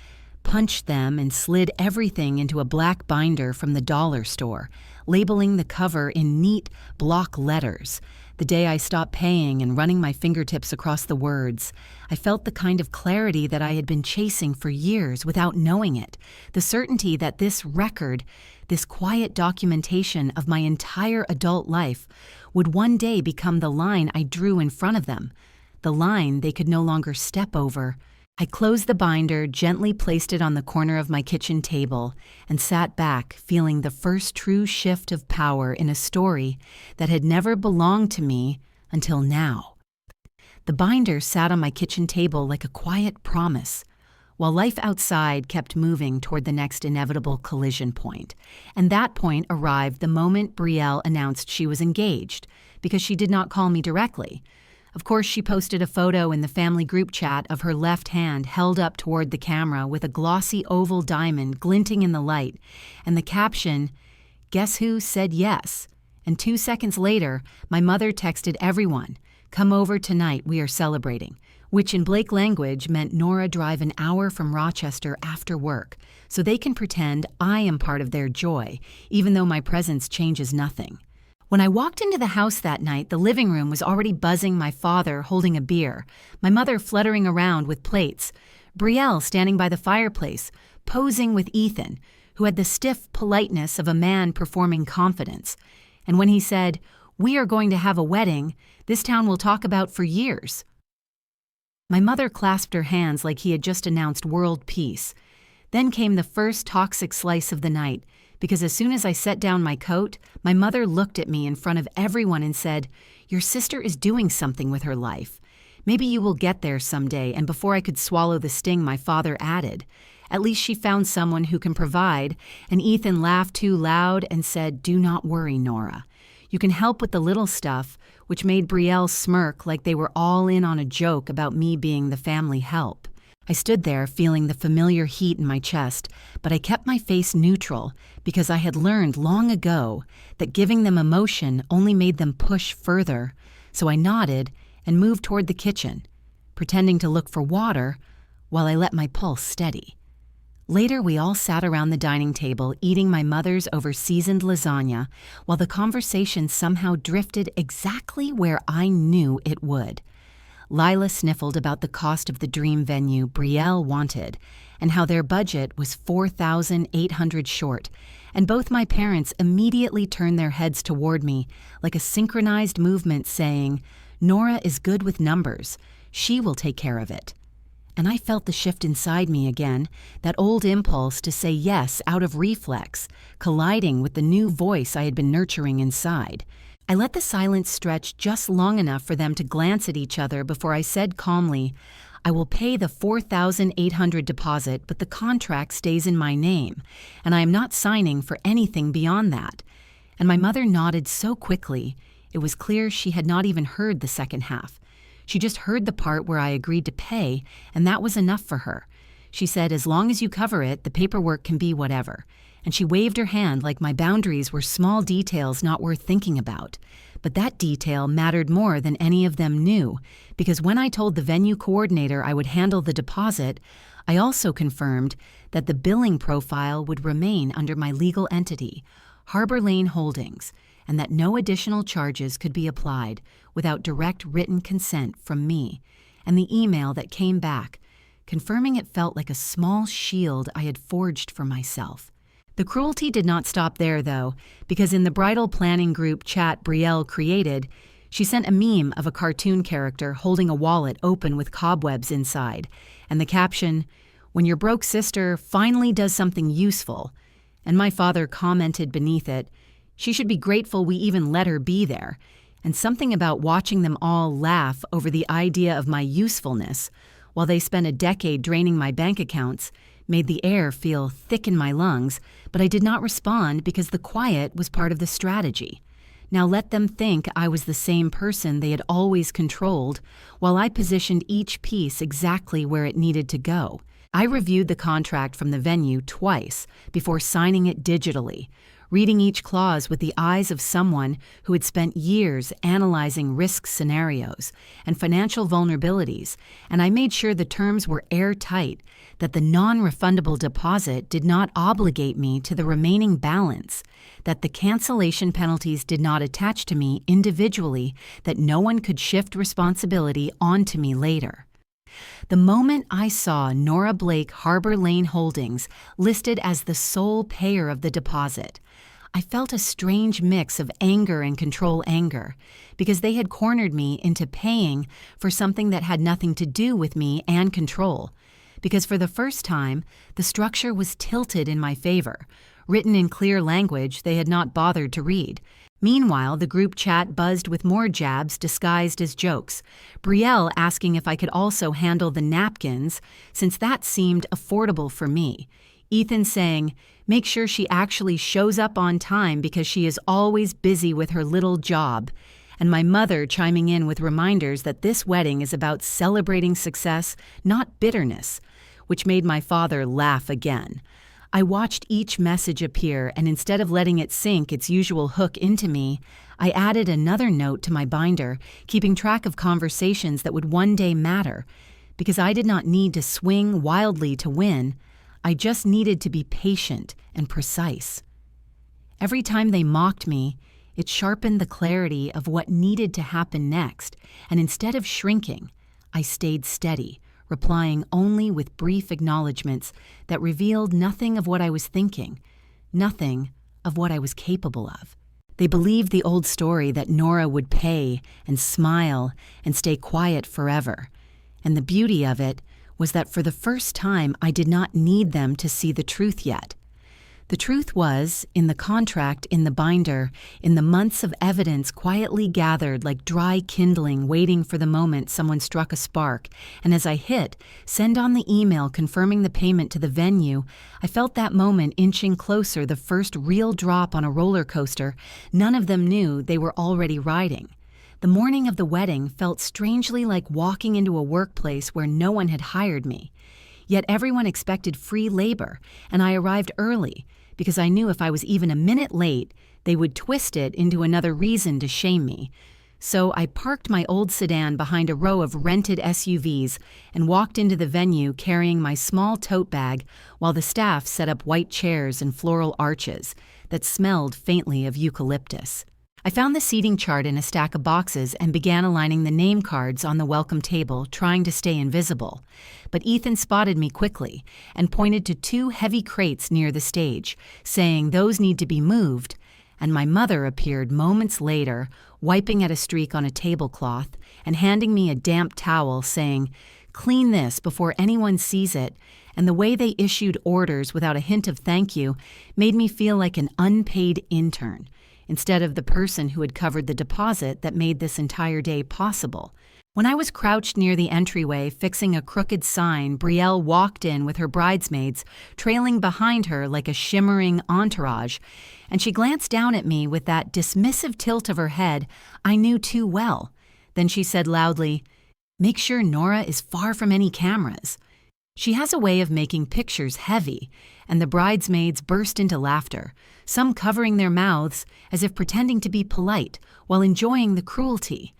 punched them, and slid everything into a black binder from the dollar store, labeling the cover in neat block letters. The day I stopped paying and running my fingertips across the words, I felt the kind of clarity that I had been chasing for years without knowing it, the certainty that this record, this quiet documentation of my entire adult life, would one day become the line I drew in front of them, the line they could no longer step over. I closed the binder, gently placed it on the corner of my kitchen table, and sat back, feeling the first true shift of power in a story that had never belonged to me until now. The binder sat on my kitchen table like a quiet promise, while life outside kept moving toward the next inevitable collision point. And that point arrived the moment Brielle announced she was engaged, because she did not call me directly. Of course, she posted a photo in the family group chat of her left hand held up toward the camera with a glossy oval diamond glinting in the light, and the caption, "Guess who said yes?" And 2 seconds later, my mother texted everyone, "Come over tonight, we are celebrating," which in Blake language meant Nora drive an hour from Rochester after work, so they can pretend I am part of their joy, even though my presence changes nothing. When I walked into the house that night, the living room was already buzzing, my father holding a beer, my mother fluttering around with plates, Brielle standing by the fireplace, posing with Ethan, who had the stiff politeness of a man performing confidence. And when he said, "We are going to have a wedding this town will talk about for years," my mother clasped her hands like he had just announced world peace. Then came the first toxic slice of the night, because as soon as I set down my coat, my mother looked at me in front of everyone and said, "Your sister is doing something with her life. Maybe you will get there someday." And before I could swallow the sting, my father added, "At least she found someone who can provide." And Ethan laughed too loud and said, "Do not worry, Nora. You can help with the little stuff," which made Brielle smirk like they were all in on a joke about me being the family help. I stood there feeling the familiar heat in my chest, but I kept my face neutral because I had learned long ago that giving them emotion only made them push further. So I nodded and moved toward the kitchen, pretending to look for water while I let my pulse steady. Later, we all sat around the dining table eating my mother's over-seasoned lasagna while the conversation somehow drifted exactly where I knew it would. Lila sniffled about the cost of the dream venue Brielle wanted and how their budget was $4,800 short, and both my parents immediately turned their heads toward me like a synchronized movement saying, "Nora is good with numbers. She will take care of it." And I felt the shift inside me again, that old impulse to say yes out of reflex, colliding with the new voice I had been nurturing inside. I let the silence stretch just long enough for them to glance at each other before I said calmly, "I will pay the $4,800 deposit, but the contract stays in my name, and I am not signing for anything beyond that." And my mother nodded so quickly, It was clear she had not even heard the second half. She just heard the part where I agreed to pay, and that was enough for her. She said, "As long as you cover it, the paperwork can be whatever." And she waved her hand like my boundaries were small details not worth thinking about. But that detail mattered more than any of them knew, because when I told the venue coordinator I would handle the deposit, I also confirmed that the billing profile would remain under my legal entity, Harbor Lane Holdings, and that no additional charges could be applied without direct written consent from me. And the email that came back, confirming it felt like a small shield I had forged for myself. The cruelty did not stop there, though, because in the bridal planning group chat Brielle created, she sent a meme of a cartoon character holding a wallet open with cobwebs inside, and the caption, "When your broke sister finally does something useful," and my father commented beneath it, "She should be grateful we even let her be there," and something about watching them all laugh over the idea of my usefulness, while they spent a decade draining my bank accounts, made the air feel thick in my lungs, but I did not respond because the quiet was part of the strategy. Now let them think I was the same person they had always controlled, while I positioned each piece exactly where it needed to go. I reviewed the contract from the venue twice before signing it digitally, reading each clause with the eyes of someone who had spent years analyzing risk scenarios and financial vulnerabilities, and I made sure the terms were airtight, that the non-refundable deposit did not obligate me to the remaining balance, that the cancellation penalties did not attach to me individually, that no one could shift responsibility onto me later. The moment I saw Nora Blake Harbor Lane Holdings listed as the sole payer of the deposit, I felt a strange mix of anger and control anger, because they had cornered me into paying for something that had nothing to do with me and control, because for the first time, the structure was tilted in my favor, written in clear language they had not bothered to read. Meanwhile, the group chat buzzed with more jabs disguised as jokes, Brielle asking if I could also handle the napkins, since that seemed affordable for me, Ethan saying, "Make sure she actually shows up on time because she is always busy with her little job," and my mother chiming in with reminders that this wedding is about celebrating success, not bitterness, which made my father laugh again. I watched each message appear, and instead of letting it sink its usual hook into me, I added another note to my binder, keeping track of conversations that would one day matter, because I did not need to swing wildly to win. I just needed to be patient and precise. Every time they mocked me, it sharpened the clarity of what needed to happen next, and instead of shrinking, I stayed steady, replying only with brief acknowledgments that revealed nothing of what I was thinking, nothing of what I was capable of. They believed the old story that Nora would pay and smile and stay quiet forever, and the beauty of it was that for the first time I did not need them to see the truth yet. The truth was, in the contract, in the binder, in the months of evidence quietly gathered like dry kindling waiting for the moment someone struck a spark, and as I hit send on the email confirming the payment to the venue, I felt that moment inching closer, the first real drop on a roller coaster none of them knew they were already riding. The morning of the wedding felt strangely like walking into a workplace where no one had hired me. Yet everyone expected free labor, and I arrived early, because I knew if I was even a minute late, they would twist it into another reason to shame me. So I parked my old sedan behind a row of rented SUVs and walked into the venue carrying my small tote bag while the staff set up white chairs and floral arches that smelled faintly of eucalyptus. I found the seating chart in a stack of boxes and began aligning the name cards on the welcome table, trying to stay invisible. But Ethan spotted me quickly and pointed to 2 heavy crates near the stage, saying those need to be moved, and my mother appeared moments later, wiping at a streak on a tablecloth and handing me a damp towel, saying, "Clean this before anyone sees it," and the way they issued orders without a hint of thank you made me feel like an unpaid intern, instead of the person who had covered the deposit that made this entire day possible. When I was crouched near the entryway fixing a crooked sign, Brielle walked in with her bridesmaids trailing behind her like a shimmering entourage, and she glanced down at me with that dismissive tilt of her head I knew too well. Then she said loudly, "Make sure Nora is far from any cameras." She has a way of making pictures heavy, and the bridesmaids burst into laughter, some covering their mouths as if pretending to be polite while enjoying the cruelty.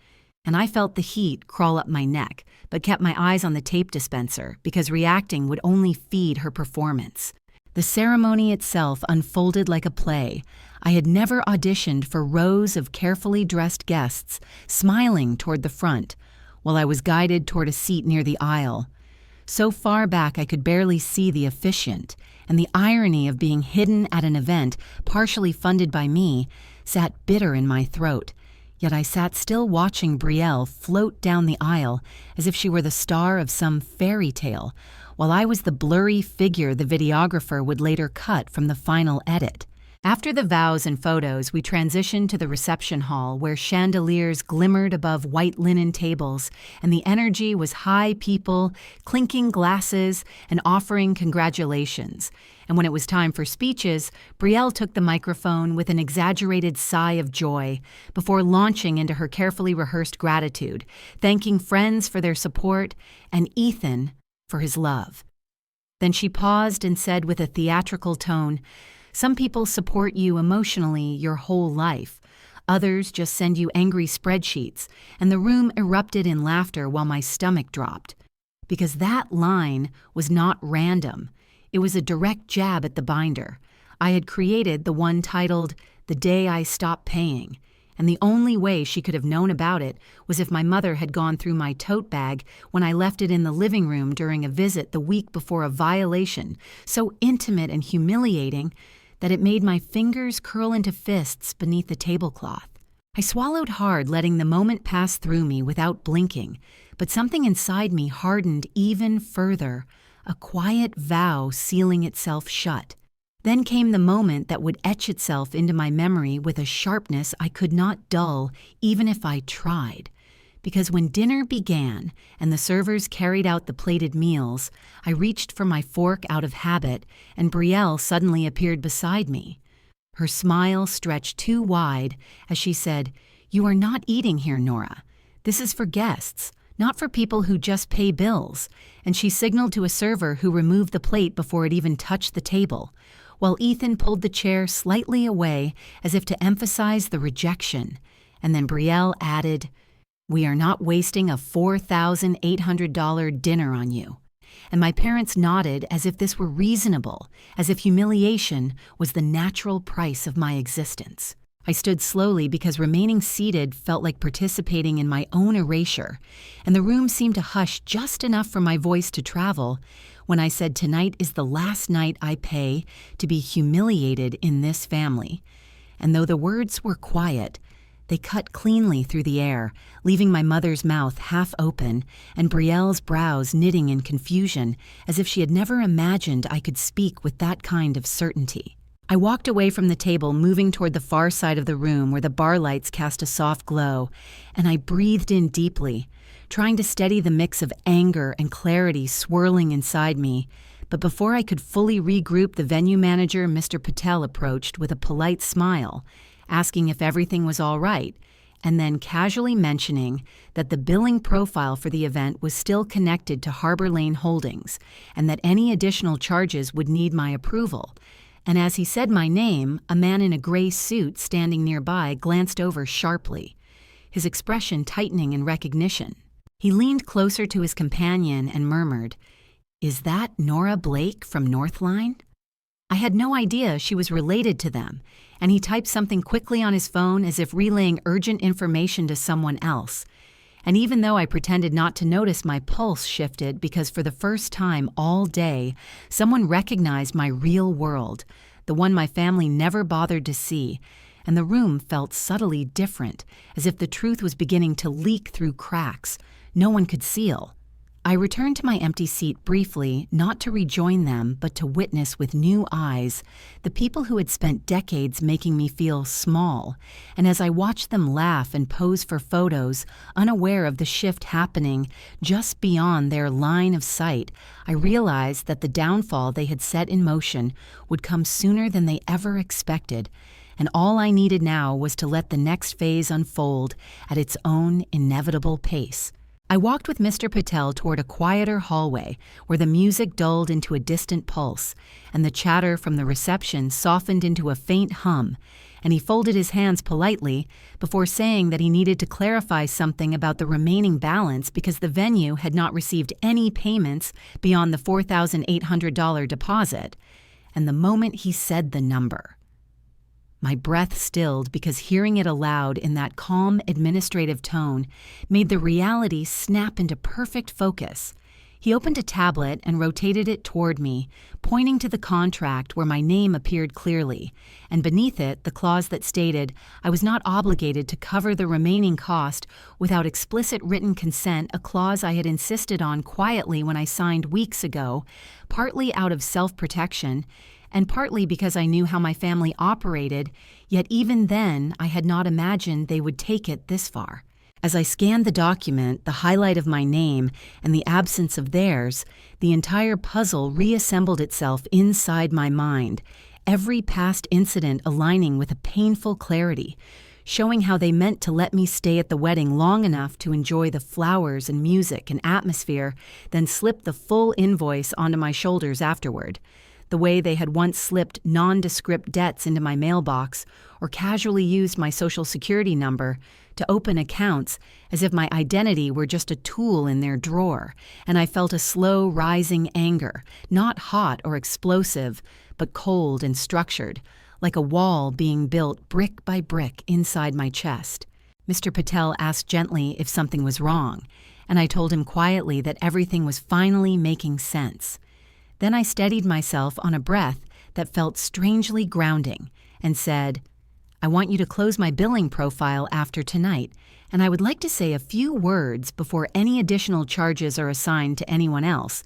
And I felt the heat crawl up my neck, but kept my eyes on the tape dispenser because reacting would only feed her performance. The ceremony itself unfolded like a play. I had never auditioned for rows of carefully dressed guests smiling toward the front, while I was guided toward a seat near the aisle. So far back I could barely see the officiant, and the irony of being hidden at an event partially funded by me sat bitter in my throat. Yet I sat still watching Brielle float down the aisle as if she were the star of some fairy tale, while I was the blurry figure the videographer would later cut from the final edit. After the vows and photos, we transitioned to the reception hall where chandeliers glimmered above white linen tables, and the energy was high people, clinking glasses, and offering congratulations. And when it was time for speeches, Brielle took the microphone with an exaggerated sigh of joy before launching into her carefully rehearsed gratitude, thanking friends for their support and Ethan for his love. Then she paused and said with a theatrical tone, "Some people support you emotionally your whole life. Others just send you angry spreadsheets," and the room erupted in laughter while my stomach dropped. Because that line was not random. It was a direct jab at the binder. I had created the one titled, "The Day I Stopped Paying," and the only way she could have known about it was if my mother had gone through my tote bag when I left it in the living room during a visit the week before a violation so intimate and humiliating that it made my fingers curl into fists beneath the tablecloth. I swallowed hard, letting the moment pass through me without blinking, but something inside me hardened even further, a quiet vow sealing itself shut. Then came the moment that would etch itself into my memory with a sharpness I could not dull even if I tried. Because when dinner began and the servers carried out the plated meals, I reached for my fork out of habit, and Brielle suddenly appeared beside me. Her smile stretched too wide as she said, "You are not eating here, Nora. This is for guests, not for people who just pay bills," and she signaled to a server who removed the plate before it even touched the table, while Ethan pulled the chair slightly away as if to emphasize the rejection. And then Brielle added, "We are not wasting a $4,800 dinner on you." And my parents nodded as if this were reasonable, as if humiliation was the natural price of my existence. I stood slowly because remaining seated felt like participating in my own erasure, and the room seemed to hush just enough for my voice to travel when I said tonight is the last night I pay to be humiliated in this family. And though the words were quiet, they cut cleanly through the air, leaving my mother's mouth half open and Brielle's brows knitting in confusion as if she had never imagined I could speak with that kind of certainty. I walked away from the table, moving toward the far side of the room where the bar lights cast a soft glow, and I breathed in deeply, trying to steady the mix of anger and clarity swirling inside me. But before I could fully regroup, the venue manager, Mr. Patel, approached with a polite smile, asking if everything was all right, and then casually mentioning that the billing profile for the event was still connected to Harbor Lane Holdings and that any additional charges would need my approval. And as he said my name, a man in a gray suit standing nearby glanced over sharply, his expression tightening in recognition. He leaned closer to his companion and murmured, "Is that Nora Blake from Northline?" I had no idea she was related to them, and he typed something quickly on his phone as if relaying urgent information to someone else. And even though I pretended not to notice, my pulse shifted because for the first time all day, someone recognized my real world, the one my family never bothered to see, and the room felt subtly different, as if the truth was beginning to leak through cracks no one could seal. I returned to my empty seat briefly, not to rejoin them, but to witness with new eyes the people who had spent decades making me feel small, and as I watched them laugh and pose for photos, unaware of the shift happening just beyond their line of sight, I realized that the downfall they had set in motion would come sooner than they ever expected, and all I needed now was to let the next phase unfold at its own inevitable pace. I walked with Mr. Patel toward a quieter hallway where the music dulled into a distant pulse, and the chatter from the reception softened into a faint hum, and he folded his hands politely before saying that he needed to clarify something about the remaining balance because the venue had not received any payments beyond the $4,800 deposit. And the moment he said the number, my breath stilled because hearing it aloud in that calm, administrative tone made the reality snap into perfect focus. He opened a tablet and rotated it toward me, pointing to the contract where my name appeared clearly, and beneath it the clause that stated I was not obligated to cover the remaining cost without explicit written consent, a clause I had insisted on quietly when I signed weeks ago, partly out of self-protection, and partly because I knew how my family operated, yet even then I had not imagined they would take it this far. As I scanned the document, the highlight of my name and the absence of theirs, the entire puzzle reassembled itself inside my mind, every past incident aligning with a painful clarity, showing how they meant to let me stay at the wedding long enough to enjoy the flowers and music and atmosphere, then slip the full invoice onto my shoulders afterward. The way they had once slipped nondescript debts into my mailbox or casually used my social security number to open accounts as if my identity were just a tool in their drawer, and I felt a slow rising anger, not hot or explosive, but cold and structured, like a wall being built brick by brick inside my chest. Mr. Patel asked gently if something was wrong, and I told him quietly that everything was finally making sense. Then I steadied myself on a breath that felt strangely grounding and said, I want you to close my billing profile after tonight, and I would like to say a few words before any additional charges are assigned to anyone else.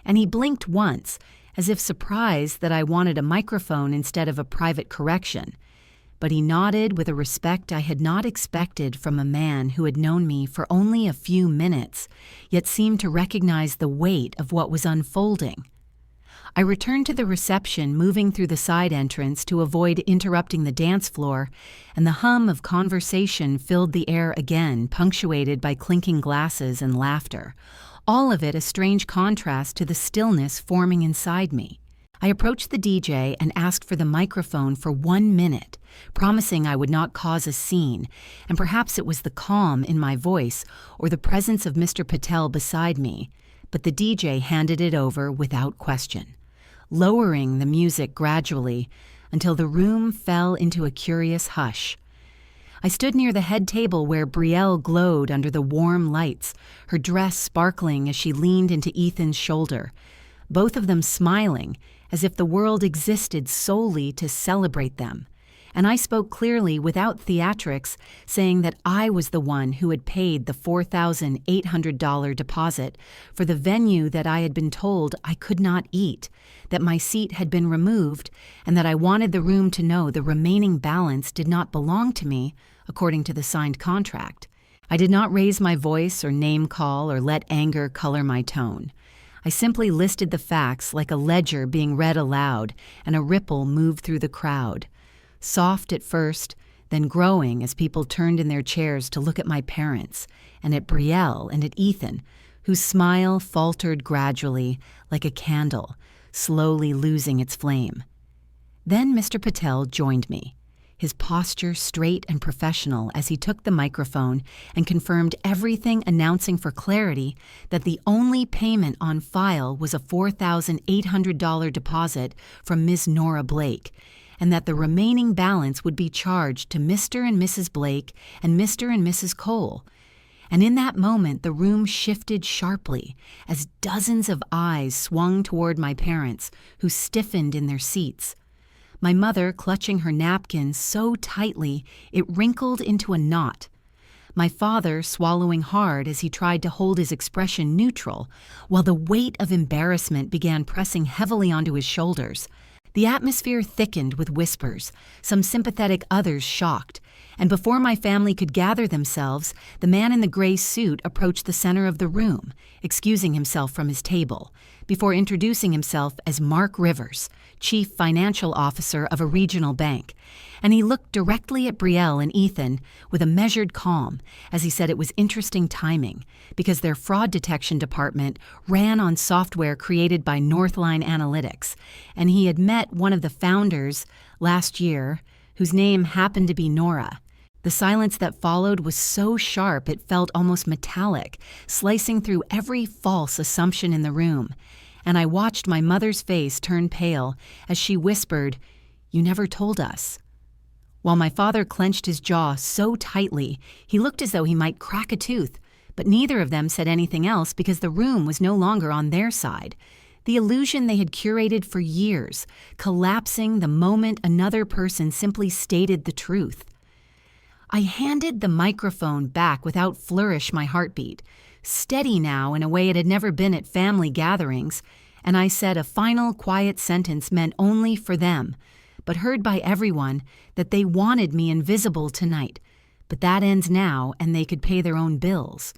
And he blinked once, as if surprised that I wanted a microphone instead of a private correction. But he nodded with a respect I had not expected from a man who had known me for only a few minutes, yet seemed to recognize the weight of what was unfolding. I returned to the reception, moving through the side entrance to avoid interrupting the dance floor, and the hum of conversation filled the air again, punctuated by clinking glasses and laughter, all of it a strange contrast to the stillness forming inside me. I approached the DJ and asked for the microphone for 1 minute, promising I would not cause a scene, and perhaps it was the calm in my voice or the presence of Mr. Patel beside me, but the DJ handed it over without question, lowering the music gradually until the room fell into a curious hush. I stood near the head table where Brielle glowed under the warm lights, her dress sparkling as she leaned into Ethan's shoulder, both of them smiling as if the world existed solely to celebrate them. And I spoke clearly without theatrics, saying that I was the one who had paid the $4,800 deposit for the venue that I had been told I could not eat, that my seat had been removed, and that I wanted the room to know the remaining balance did not belong to me, according to the signed contract. I did not raise my voice or name call or let anger color my tone. I simply listed the facts like a ledger being read aloud, and a ripple moved through the crowd. Soft at first, then growing as people turned in their chairs to look at my parents, and at Brielle and at Ethan, whose smile faltered gradually like a candle, slowly losing its flame. Then Mr. Patel joined me, his posture straight and professional as he took the microphone and confirmed everything, announcing for clarity that the only payment on file was a $4,800 deposit from Ms. Nora Blake, and that the remaining balance would be charged to Mr. and Mrs. Blake and Mr. and Mrs. Cole. And in that moment, the room shifted sharply as dozens of eyes swung toward my parents, who stiffened in their seats. My mother clutching her napkin so tightly it wrinkled into a knot. my father swallowing hard as he tried to hold his expression neutral, while the weight of embarrassment began pressing heavily onto his shoulders. The atmosphere thickened with whispers, some sympathetic, others shocked, and before my family could gather themselves, the man in the gray suit approached the center of the room, excusing himself from his table, before introducing himself as Mark Rivers, Chief Financial Officer of a regional bank, and he looked directly at Brielle and Ethan with a measured calm as he said it was interesting timing because their fraud detection department ran on software created by Northline Analytics, and he had met one of the founders last year whose name happened to be Nora. The silence that followed was so sharp it felt almost metallic, slicing through every false assumption in the room, and I watched my mother's face turn pale as she whispered, "You never told us." While my father clenched his jaw so tightly, he looked as though he might crack a tooth, but neither of them said anything else because the room was no longer on their side. The illusion they had curated for years, collapsing the moment another person simply stated the truth. I handed the microphone back without flourish my heartbeat, steady now in a way it had never been at family gatherings, and I said a final quiet sentence meant only for them, but heard by everyone, that they wanted me invisible tonight, but that ends now and they could pay their own bills.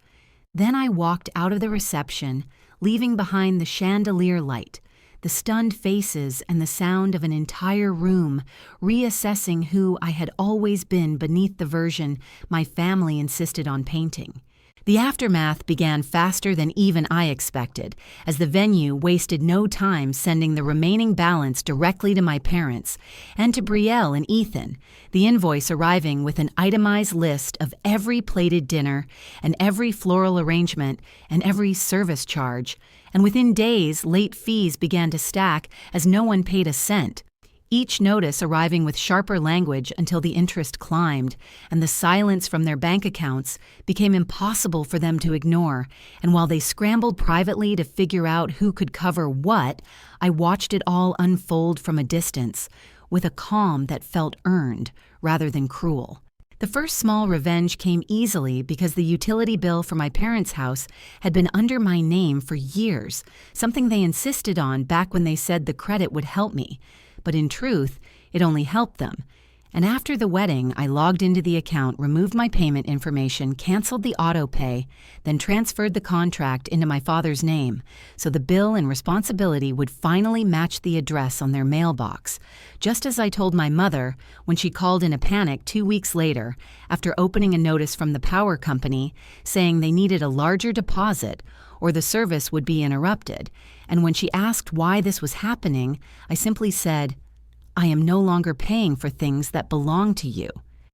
Then I walked out of the reception, leaving behind the chandelier light, the stunned faces and the sound of an entire room reassessing who I had always been beneath the version my family insisted on painting. The aftermath began faster than even I expected, as the venue wasted no time sending the remaining balance directly to my parents and to Brielle and Ethan, the invoice arriving with an itemized list of every plated dinner and every floral arrangement and every service charge, and within days late fees began to stack as no one paid a cent. Each notice arriving with sharper language until the interest climbed, and the silence from their bank accounts became impossible for them to ignore, and while they scrambled privately to figure out who could cover what, I watched it all unfold from a distance, with a calm that felt earned rather than cruel. The first small revenge came easily because the utility bill for my parents' house had been under my name for years, something they insisted on back when they said the credit would help me. But in truth, it only helped them. And after the wedding, I logged into the account, removed my payment information, canceled the auto pay, then transferred the contract into my father's name, so the bill and responsibility would finally match the address on their mailbox, just as I told my mother when she called in a panic 2 weeks later after opening a notice from the power company saying they needed a larger deposit or the service would be interrupted. And when she asked why this was happening, I simply said, "I am no longer paying for things that belong to you."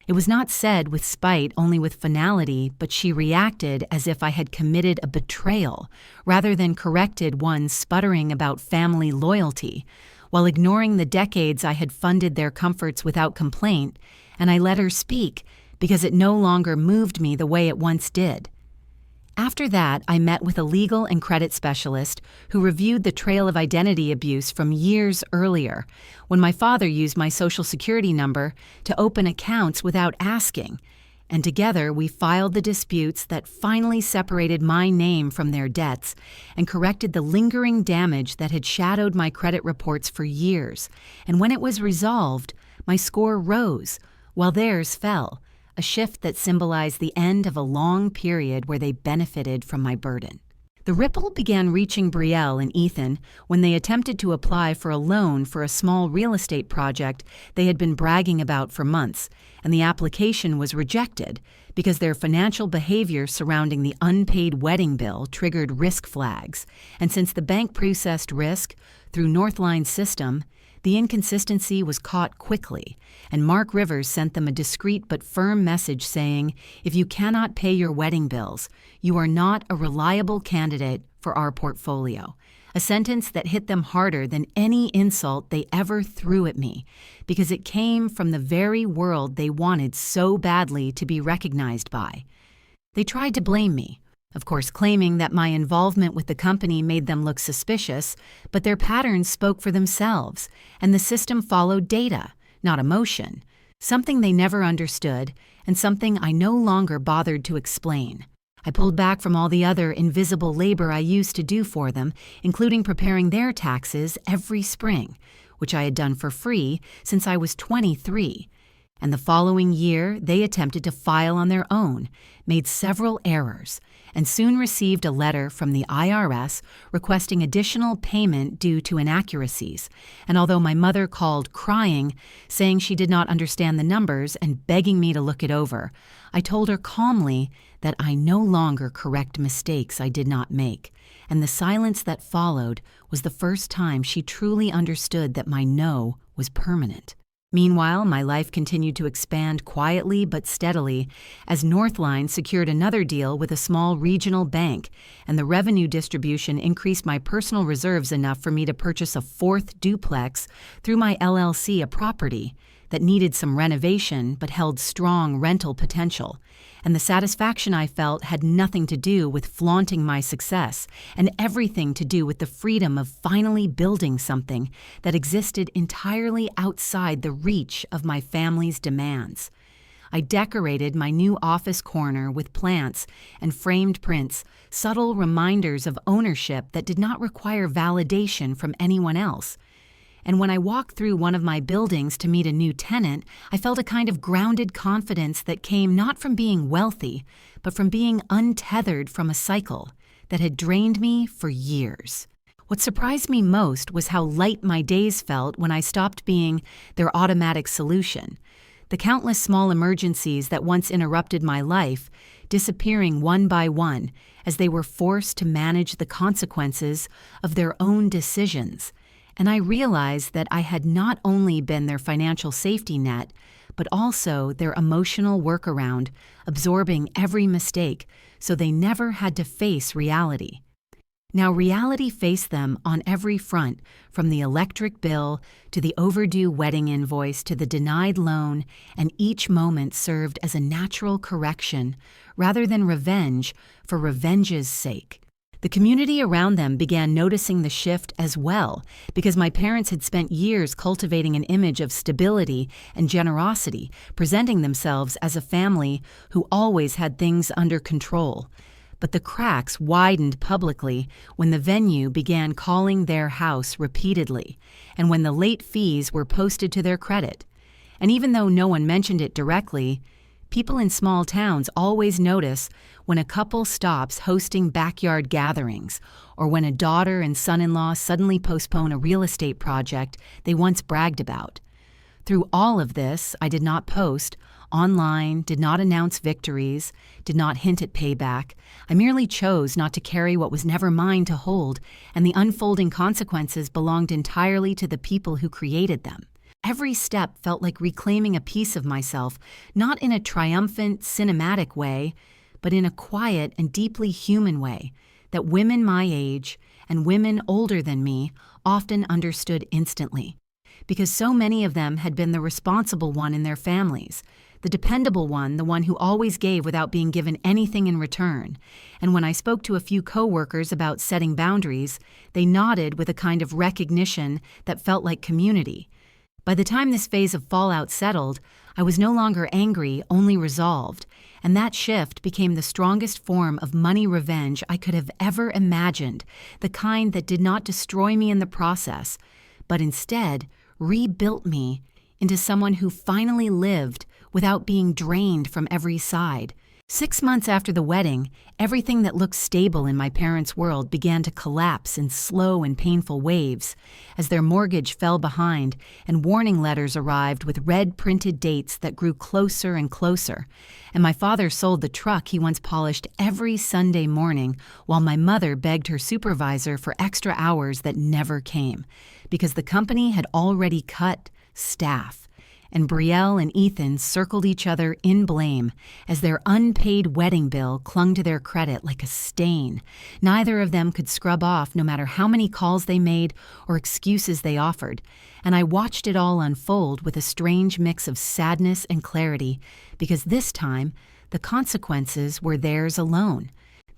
It was not said with spite, only with finality, but she reacted as if I had committed a betrayal, rather than corrected one sputtering about family loyalty, while ignoring the decades I had funded their comforts without complaint, and I let her speak because it no longer moved me the way it once did. After that, I met with a legal and credit specialist who reviewed the trail of identity abuse from years earlier, when my father used my Social Security number to open accounts without asking, and together we filed the disputes that finally separated my name from their debts and corrected the lingering damage that had shadowed my credit reports for years. And when it was resolved, my score rose, while theirs fell, a shift that symbolized the end of a long period where they benefited from my burden. The ripple began reaching Brielle and Ethan when they attempted to apply for a loan for a small real estate project they had been bragging about for months, and the application was rejected because their financial behavior surrounding the unpaid wedding bill triggered risk flags, and since the bank processed risk through Northline's system, the inconsistency was caught quickly, and Mark Rivers sent them a discreet but firm message saying, "If you cannot pay your wedding bills, you are not a reliable candidate for our portfolio." A sentence that hit them harder than any insult they ever threw at me, because it came from the very world they wanted so badly to be recognized by. They tried to blame me, of course claiming that my involvement with the company made them look suspicious, but their patterns spoke for themselves, and the system followed data, not emotion. Something they never understood, and something I no longer bothered to explain. I pulled back from all the other invisible labor I used to do for them, including preparing their taxes every spring, which I had done for free since I was 23. And the following year, they attempted to file on their own, made several errors, and soon received a letter from the IRS requesting additional payment due to inaccuracies. And although my mother called crying, saying she did not understand the numbers and begging me to look it over, I told her calmly that I no longer correct mistakes I did not make, and the silence that followed was the first time she truly understood that my no was permanent. Meanwhile, my life continued to expand quietly but steadily as Northline secured another deal with a small regional bank, and the revenue distribution increased my personal reserves enough for me to purchase a fourth duplex through my LLC, a property that needed some renovation but held strong rental potential. And the satisfaction I felt had nothing to do with flaunting my success and everything to do with the freedom of finally building something that existed entirely outside the reach of my family's demands. I decorated my new office corner with plants and framed prints, subtle reminders of ownership that did not require validation from anyone else. And when I walked through one of my buildings to meet a new tenant, I felt a kind of grounded confidence that came not from being wealthy, but from being untethered from a cycle that had drained me for years. What surprised me most was how light my days felt when I stopped being their automatic solution. The countless small emergencies that once interrupted my life, disappearing one by one as they were forced to manage the consequences of their own decisions. And I realized that I had not only been their financial safety net, but also their emotional workaround, absorbing every mistake so they never had to face reality. Now, reality faced them on every front, from the electric bill to the overdue wedding invoice to the denied loan, and each moment served as a natural correction rather than revenge for revenge's sake. The community around them began noticing the shift as well, because my parents had spent years cultivating an image of stability and generosity, presenting themselves as a family who always had things under control. But the cracks widened publicly when the venue began calling their house repeatedly, and when the late fees were posted to their credit. And even though no one mentioned it directly, people in small towns always notice when a couple stops hosting backyard gatherings, or when a daughter and son-in-law suddenly postpone a real estate project they once bragged about. Through all of this, I did not post online, did not announce victories, did not hint at payback. I merely chose not to carry what was never mine to hold, and the unfolding consequences belonged entirely to the people who created them. Every step felt like reclaiming a piece of myself, not in a triumphant, cinematic way, but in a quiet and deeply human way that women my age and women older than me often understood instantly. Because so many of them had been the responsible one in their families, the dependable one, the one who always gave without being given anything in return. And when I spoke to a few coworkers about setting boundaries, they nodded with a kind of recognition that felt like community. By the time this phase of fallout settled, I was no longer angry, only resolved, and that shift became the strongest form of money revenge I could have ever imagined, the kind that did not destroy me in the process, but instead rebuilt me into someone who finally lived without being drained from every side. 6 months after the wedding, everything that looked stable in my parents' world began to collapse in slow and painful waves as their mortgage fell behind and warning letters arrived with red printed dates that grew closer and closer. And my father sold the truck he once polished every Sunday morning while my mother begged her supervisor for extra hours that never came because the company had already cut staff. And Brielle and Ethan circled each other in blame as their unpaid wedding bill clung to their credit like a stain. Neither of them could scrub off no matter how many calls they made or excuses they offered, and I watched it all unfold with a strange mix of sadness and clarity, because this time the consequences were theirs alone.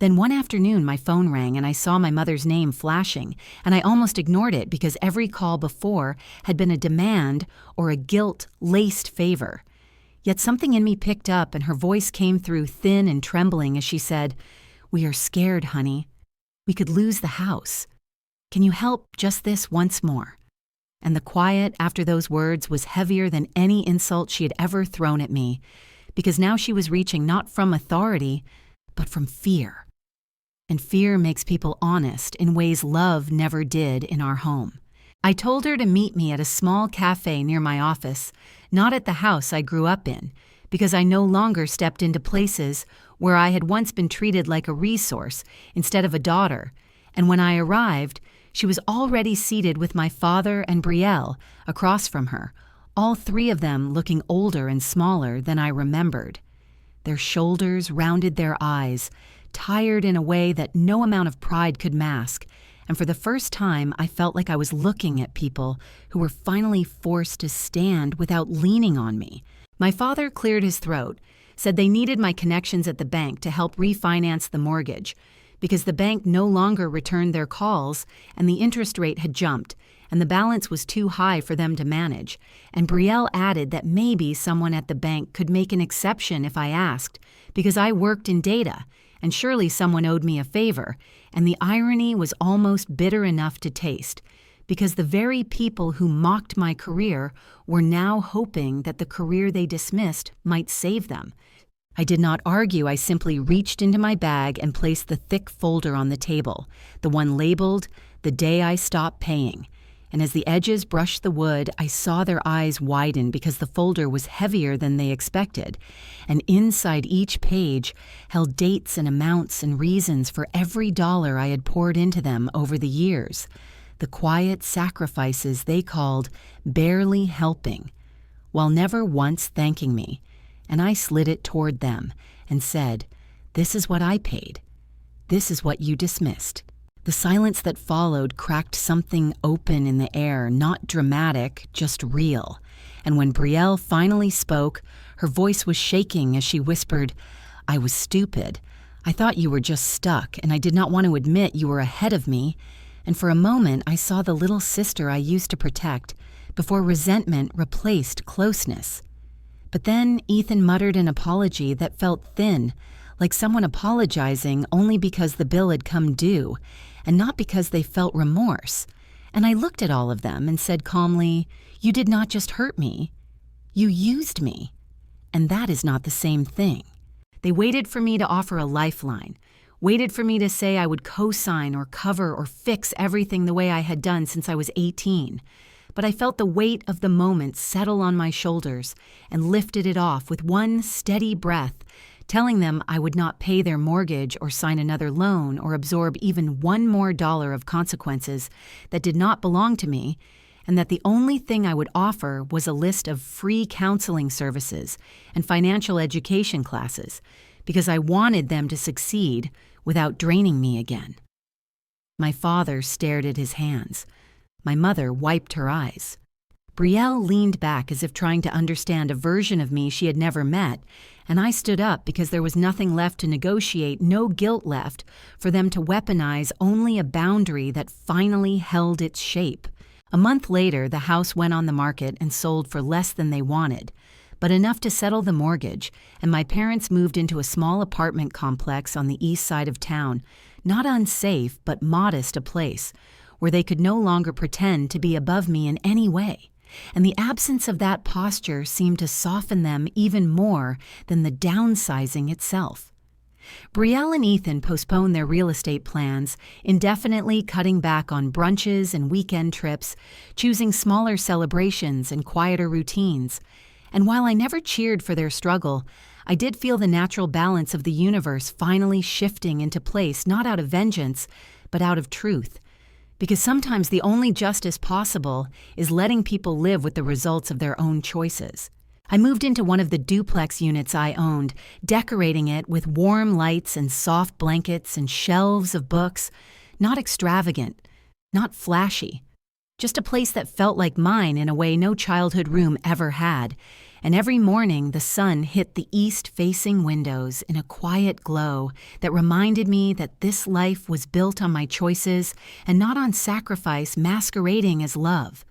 Then one afternoon my phone rang and I saw my mother's name flashing, and I almost ignored it because every call before had been a demand or a guilt-laced favor. Yet something in me picked up and her voice came through thin and trembling as she said, "We are scared, honey. We could lose the house. Can you help just this once more?" And the quiet after those words was heavier than any insult she had ever thrown at me, because now she was reaching not from authority, but from fear. And fear makes people honest in ways love never did in our home. I told her to meet me at a small cafe near my office, not at the house I grew up in, because I no longer stepped into places where I had once been treated like a resource instead of a daughter, and when I arrived, she was already seated with my father and Brielle across from her, all three of them looking older and smaller than I remembered. Their shoulders rounded their eyes, tired in a way that no amount of pride could mask, and for the first time I felt like I was looking at people who were finally forced to stand without leaning on me. My father cleared his throat, said they needed my connections at the bank to help refinance the mortgage, because the bank no longer returned their calls and the interest rate had jumped and the balance was too high for them to manage, and Brielle added that maybe someone at the bank could make an exception if I asked, because I worked in data, and surely someone owed me a favor, and the irony was almost bitter enough to taste, because the very people who mocked my career were now hoping that the career they dismissed might save them. I did not argue. I simply reached into my bag and placed the thick folder on the table, the one labeled, "The Day I Stopped Paying." And as the edges brushed the wood, I saw their eyes widen because the folder was heavier than they expected, and inside each page held dates and amounts and reasons for every dollar I had poured into them over the years, the quiet sacrifices they called barely helping, while never once thanking me. And I slid it toward them and said, "This is what I paid. This is what you dismissed." The silence that followed cracked something open in the air, not dramatic, just real. And when Brielle finally spoke, her voice was shaking as she whispered, "I was stupid. I thought you were just stuck, and I did not want to admit you were ahead of me." And for a moment, I saw the little sister I used to protect, before resentment replaced closeness. But then Ethan muttered an apology that felt thin, like someone apologizing only because the bill had come due, and not because they felt remorse. And I looked at all of them and said calmly, "You did not just hurt me. You used me. And that is not the same thing." They waited for me to offer a lifeline, waited for me to say I would co-sign or cover or fix everything the way I had done since I was 18. But I felt the weight of the moment settle on my shoulders and lifted it off with one steady breath, telling them I would not pay their mortgage or sign another loan or absorb even one more dollar of consequences that did not belong to me, and that the only thing I would offer was a list of free counseling services and financial education classes, because I wanted them to succeed without draining me again. My father stared at his hands. My mother wiped her eyes. Brielle leaned back as if trying to understand a version of me she had never met, and I stood up because there was nothing left to negotiate, no guilt left, for them to weaponize only a boundary that finally held its shape. A month later, the house went on the market and sold for less than they wanted, but enough to settle the mortgage, and my parents moved into a small apartment complex on the east side of town, not unsafe but modest a place, where they could no longer pretend to be above me in any way, and the absence of that posture seemed to soften them even more than the downsizing itself. Brielle and Ethan postponed their real estate plans, indefinitely cutting back on brunches and weekend trips, choosing smaller celebrations and quieter routines. And while I never cheered for their struggle, I did feel the natural balance of the universe finally shifting into place, not out of vengeance, but out of truth. Because sometimes the only justice possible is letting people live with the results of their own choices. I moved into one of the duplex units I owned, decorating it with warm lights and soft blankets and shelves of books, not extravagant, not flashy, just a place that felt like mine in a way no childhood room ever had. And every morning the sun hit the east-facing windows in a quiet glow that reminded me that this life was built on my choices and not on sacrifice masquerading as love.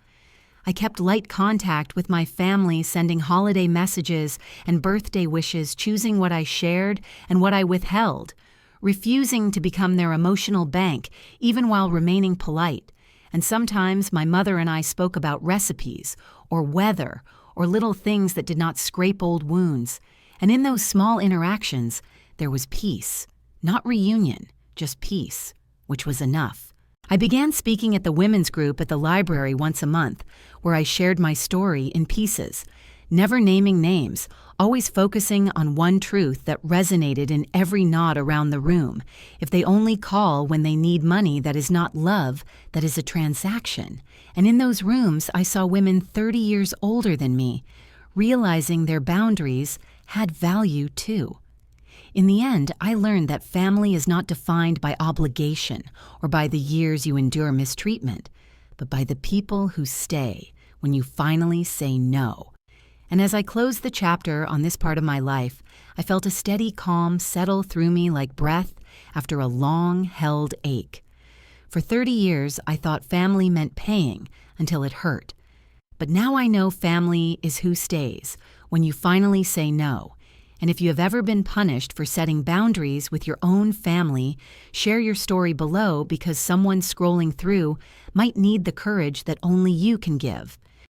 I kept light contact with my family, sending holiday messages and birthday wishes, choosing what I shared and what I withheld, refusing to become their emotional bank, even while remaining polite. And sometimes my mother and I spoke about recipes, or weather, or little things that did not scrape old wounds. And in those small interactions, there was peace. Not reunion, just peace, which was enough. I began speaking at the women's group at the library once a month, where I shared my story in pieces, never naming names, always focusing on one truth that resonated in every nod around the room. If they only call when they need money, that is not love, that is a transaction. And in those rooms, I saw women 30 years older than me, realizing their boundaries had value too. In the end, I learned that family is not defined by obligation or by the years you endure mistreatment, but by the people who stay when you finally say no. And as I closed the chapter on this part of my life, I felt a steady calm settle through me like breath after a long-held ache. For 30 years, I thought family meant paying until it hurt. But now I know family is who stays when you finally say no. And if you have ever been punished for setting boundaries with your own family, share your story below, because someone scrolling through might need the courage that only you can give.